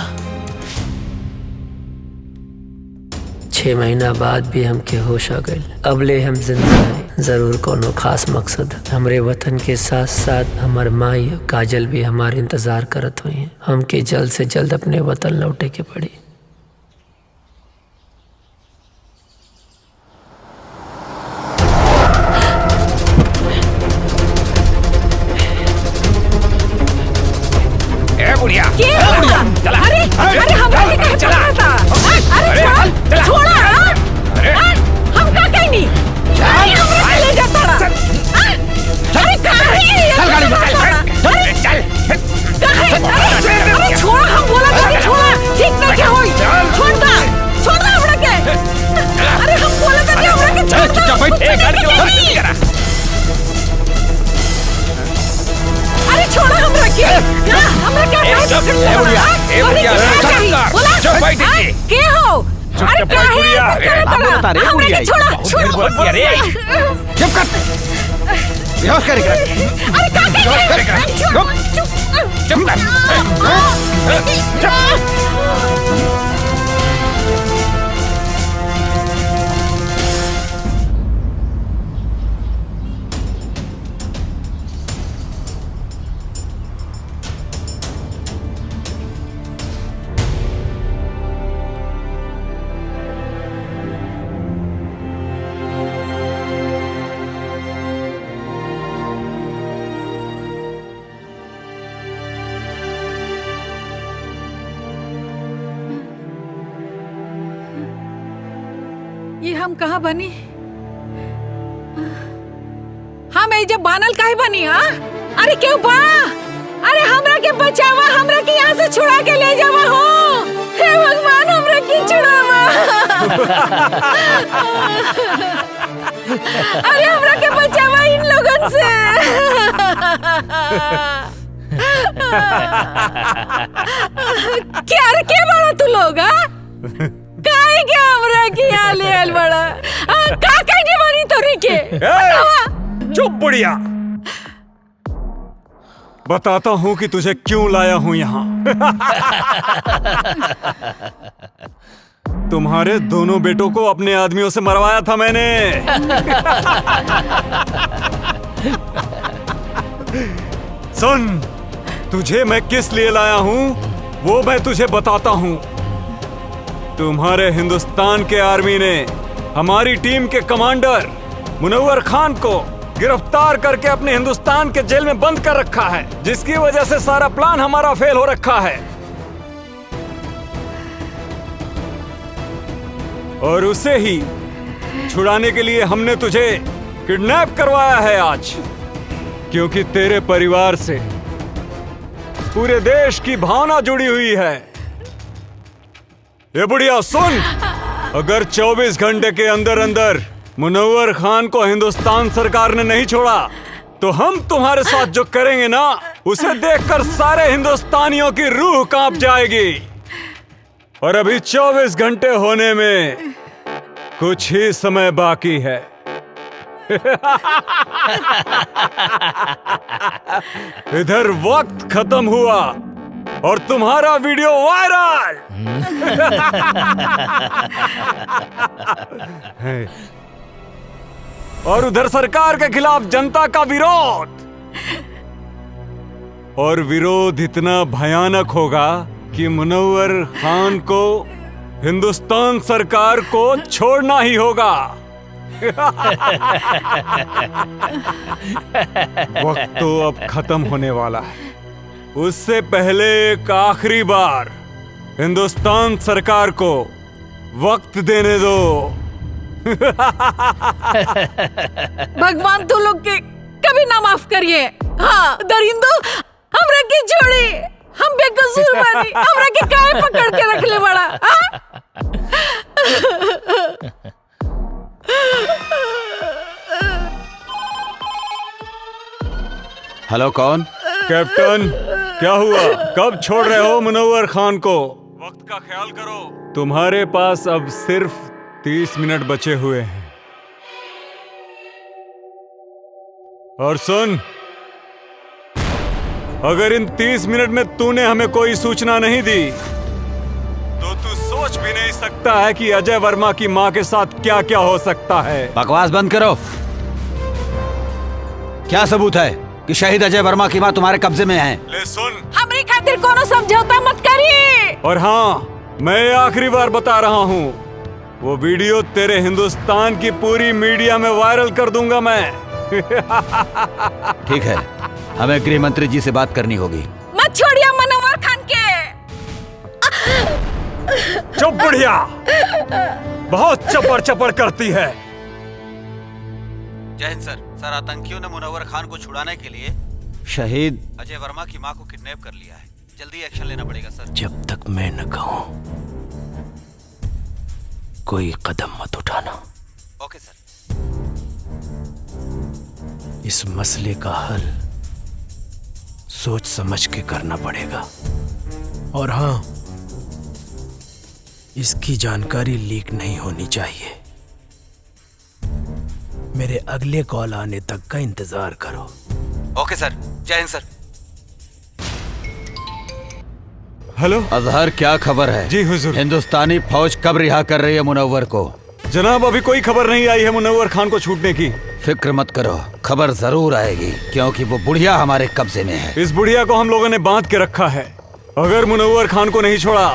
6 महीना बाद भी हमके होश आ गए। अबले हम जिंदा हैं। जरूर कोनो खास मकसद। हमरे वतन के साथ साथ हमार माई काजल भी हमारे इंतजार करत हुई हैं। हमके जल्द से जल्द अपने वतन लौटे के पड़ी। अरे हमरा के कहे पकड़ा था? अरे छोड़ा हम का कहीं नहीं। अरे हमरा के ले जाता रहा। अरे कहाँ है? चल गाड़ी में चल। अरे छोड़ा, हम बोला था छोड़ा। ठीक नहीं क्या होई? छोड़ दो हमरा के। अरे हम बोला था कि हमरा के छोड़। चुपचाप बैठ। गाड़ी चला। अरे छोड़ा हमरा के। हमरा क्या के हो? अरे बता रहे हमरा के छोड़ा। चुप कर। बेहोश करेगा। अरे का चुप कर। ये हम कहाँ बनी? हम ये जब बानल काहे बनी? अरे क्यों बा? अरे हमरा के बचावा, हमरा के यहाँ से छुड़ा के ले जावा हो। हे भगवान हमरा के छुड़ावा। अरे हमरा के बचावा इन लोगन से। क्या बड़ा तू लोग? काहे के हमरा के यहाँ ले आल बड़ा? का कहीं बनी तोरी के? चुप बुढ़िया। बताता हूँ कि तुझे क्यों लाया हूँ यहाँ। तुम्हारे दोनों बेटों को अपने आदमियों से मरवाया था मैंने। सुन, तुझे मैं किस लिए लाया हूँ वो मैं तुझे बताता हूँ। तुम्हारे हिंदुस्तान के आर्मी ने हमारी टीम के कमांडर मुनव्वर खान को गिरफ्तार करके अपने हिंदुस्तान के जेल में बंद कर रखा है, जिसकी वजह से सारा प्लान हमारा फेल हो रखा है। और उसे ही छुड़ाने के लिए हमने तुझे किडनैप करवाया है आज, क्योंकि तेरे परिवार से पूरे देश की भावना जुड़ी हुई है। ये बुढ़िया सुन, अगर 24 घंटे के अंदर अंदर मुनव्वर खान को हिंदुस्तान सरकार ने नहीं छोड़ा तो हम तुम्हारे साथ जो करेंगे ना, उसे देखकर सारे हिंदुस्तानियों की रूह कांप जाएगी। और अभी 24 घंटे होने में कुछ ही समय बाकी है। इधर वक्त खत्म हुआ और तुम्हारा वीडियो वायरल। और उधर सरकार के खिलाफ जनता का विरोध। और विरोध इतना भयानक होगा कि मुनव्वर खान को हिंदुस्तान सरकार को छोड़ना ही होगा। वक्त तो अब खत्म होने वाला है। उससे पहले एक आखिरी बार हिंदुस्तान सरकार को वक्त देने दो। भगवान तू लोग के कभी ना माफ करिए। हाँ दरिंदो हमरा के छोड़ी, हम बेकसूर बानी, हमरा के काहे पकड़ के रख ले बड़ा। हेलो, कौन? कैप्टन, क्या हुआ? कब छोड़ रहे हो मुनव्वर खान को? वक्त का ख्याल करो। तुम्हारे पास अब सिर्फ 30 मिनट बचे हुए हैं। और सुन, अगर इन 30 मिनट में तूने हमें कोई सूचना नहीं दी तो तू सोच भी नहीं सकता है कि अजय वर्मा की मां के साथ क्या क्या हो सकता है। बकवास बंद करो। क्या सबूत है कि शहीद अजय वर्मा की मां तुम्हारे कब्जे में है? ले सुन, हमरी खातिर कोनो समझौता मत करिए। और हाँ, मैं आखिरी बार बता रहा हूँ, वो वीडियो तेरे हिंदुस्तान की पूरी मीडिया में वायरल कर दूंगा मैं। ठीक है, हमें गृह मंत्री जी से बात करनी होगी। मत छोड़िए मुनव्वर खान के। चुप बुढ़िया, बहुत चपड़ चपड़ करती है। जय हिंद सर। सर, आतंकियों ने मुनव्वर खान को छुड़ाने के लिए शहीद अजय वर्मा की मां को किडनैप कर लिया है। जल्दी एक्शन लेना पड़ेगा सर। जब तक मैं न कहूं कोई कदम मत उठाना। ओके सर। इस मसले का हल सोच समझ के करना पड़ेगा। और हाँ, इसकी जानकारी लीक नहीं होनी चाहिए। मेरे अगले कॉल आने तक का इंतजार करो। ओके सर। जय हिंद सर। हेलो अजहर, क्या खबर है? जी हुजूर। हिंदुस्तानी फौज कब रिहा कर रही है मुनव्वर को? जनाब, अभी कोई खबर नहीं आई है मुनव्वर खान को छूटने की। फिक्र मत करो, खबर जरूर आएगी, क्योंकि वो बुढ़िया हमारे कब्जे में है। इस बुढ़िया को हम लोगों ने बांध के रखा है। अगर मुनव्वर खान को नहीं छोड़ा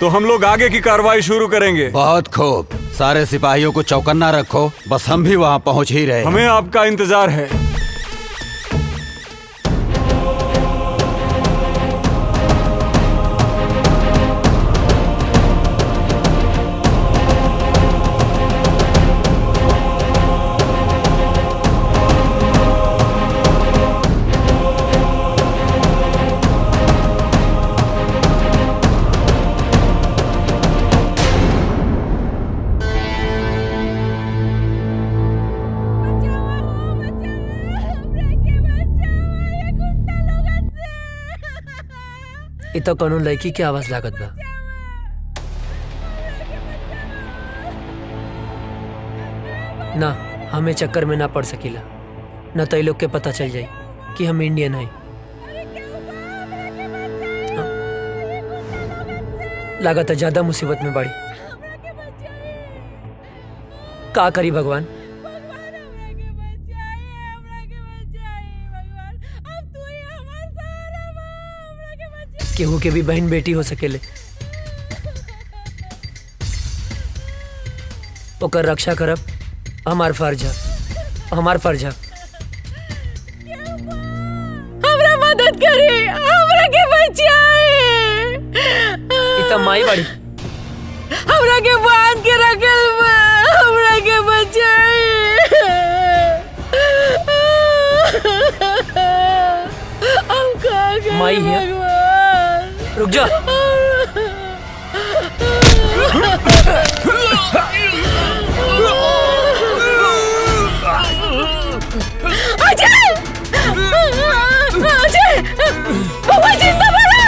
तो हम लोग आगे की कार्रवाई शुरू करेंगे। बहुत खूब, सारे सिपाहियों को चौकन्ना रखो, बस हम भी वहाँ पहुँच ही रहे। हमें आपका इंतजार है। इ तो कोनो लड़की की आवाज लागत बा। ना, हमें चक्कर में ना पड़ सकीला, न तो लोग के पता चल जाए कि हम इंडियन हैं। लागत ज्यादा मुसीबत में बाड़ी। का करी भगवान? केहू के भी बहन बेटी हो सकेले, ओकर रक्षा करब हमार फर्ज है, हमार फर्ज है। हमरा मदद करी, हमरा के बचाए। इतना माई बाड़ी, हमरा के बांध के रखल बा, हमरा के बचाए। हम का करें माई है। भगवान? रुक जा। अजय! अजय! बाबा जिंदा बना!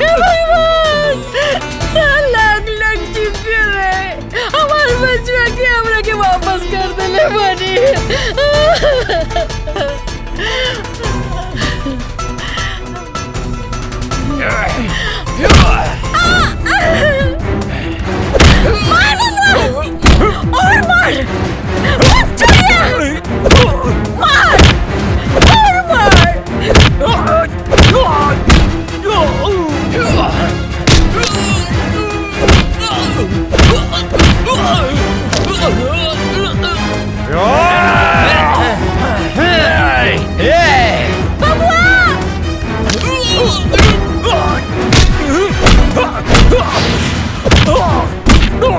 हे भगवान! लागलं!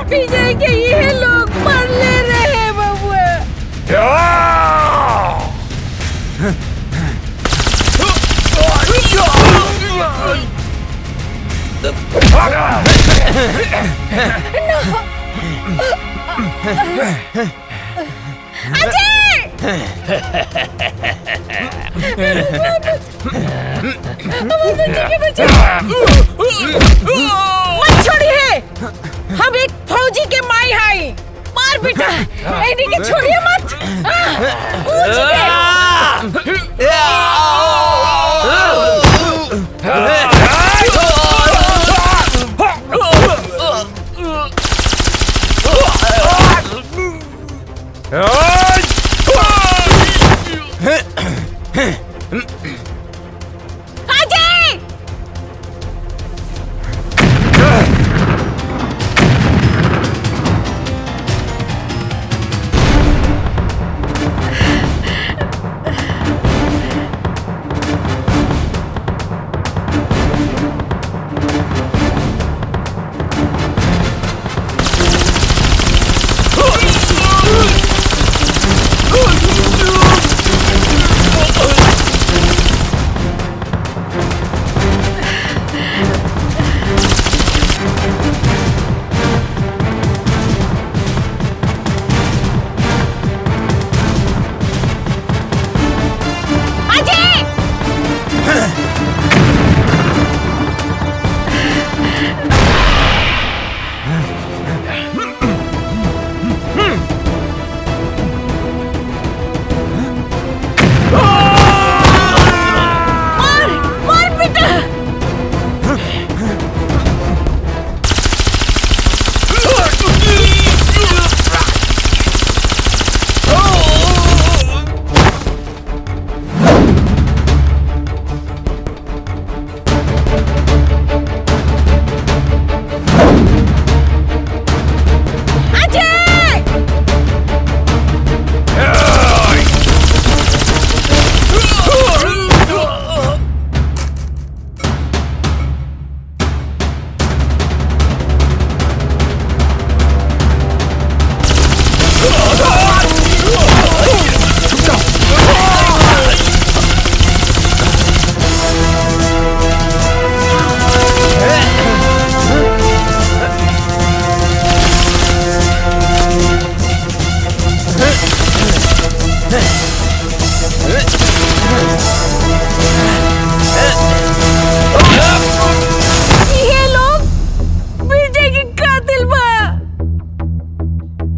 विजय के ये लोग मर ले रहे बबुआ। मत छोड़िए, हम एक फौजी के माई हाई। मार बेटा, एनी के छोड़िए मत। कूद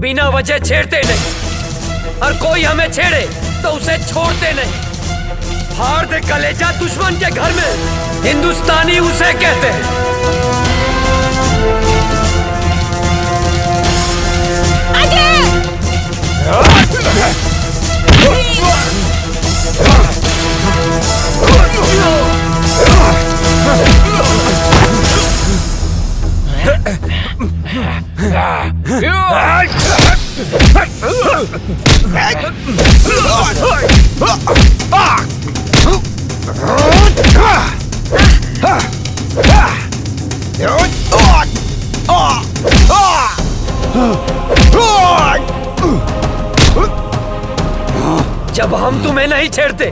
बिना वजह छेड़ते नहीं, और कोई हमें छेड़े तो उसे छोड़ते नहीं। फाड़ दे कलेजा दुश्मन के घर में, हिंदुस्तानी उसे कहते हैं। जब हम तुम्हें नहीं छेड़ते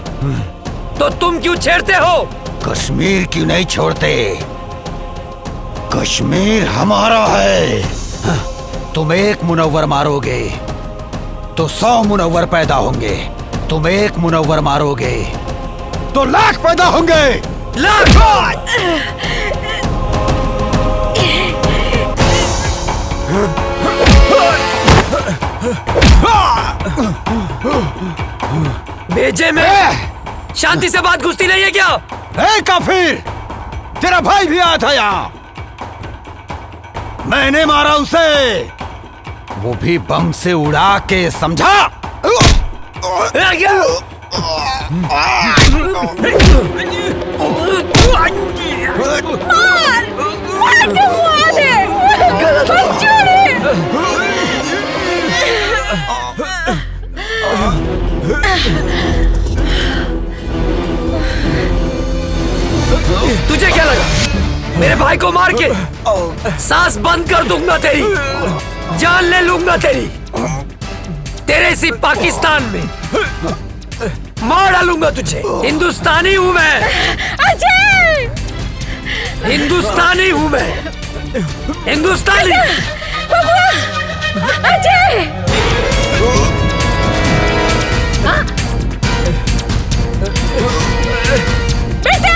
तो तुम क्यों छेड़ते हो? कश्मीर क्यों नहीं छोड़ते? कश्मीर हमारा है। तुम एक मुनव्वर मारोगे तो 100 मुनव्वर पैदा होंगे। तुम एक मुनव्वर मारोगे तो लाख पैदा होंगे। लाख! भेजे में शांति से बात घुसती नहीं है क्या? ए काफिर, तेरा भाई भी आया था यहाँ, मैंने मारा उसे, वो भी बम से उड़ा के, समझा? तुझे क्या लगा मेरे भाई को मार के सांस बंद कर दूंगा तेरी, जान ले लूंगा तेरी, तेरे इसी पाकिस्तान में मार डालूंगा तुझे। हिंदुस्तानी हूँ मैं, अजय! हिंदुस्तानी हूँ मैं, हिंदुस्तानी। अजय! बेटा!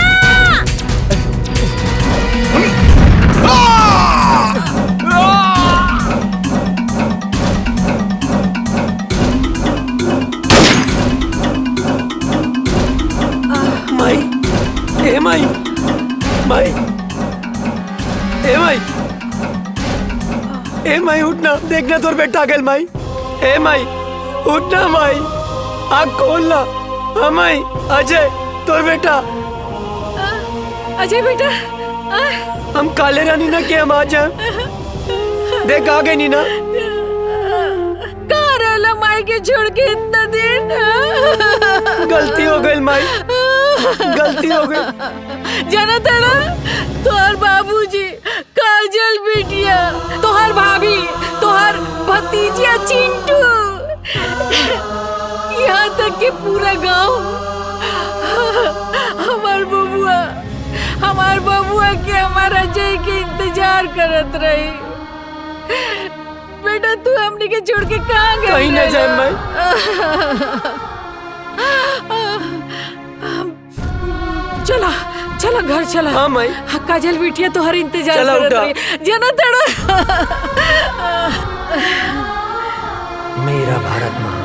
माई, ए माई, माई, ए माई, ए माई उठना, देखना तोर बेटा आ गया माई। ए माई उठना माई, आँख खोलना। हाँ माई, अजय तोर बेटा। अजय बेटा, हम काले रानी ना के हम आ जाए, देख आ गए नीना। कहाँ रहला माई के छोड़ के इतना दिन? गलती हो गई माई, गलती हो गई। जाना था ना, तोहर बाबूजी, काजल बिटिया, तोहर भाभी, तोहर भतीजिया चिंटू, यहाँ तक कि पूरा गांव हमार बबुआ के हमार अजय के इंतजार करत रही। बेटा तू हमने के छोड़ के कहाँ गई? कहीं न जाए माई। चला चला घर चला। हाँ माई। काजल बिटिया तो हर इंतजार चला करत उठा। रही। जाना तड़ा। मेरा भारत माँ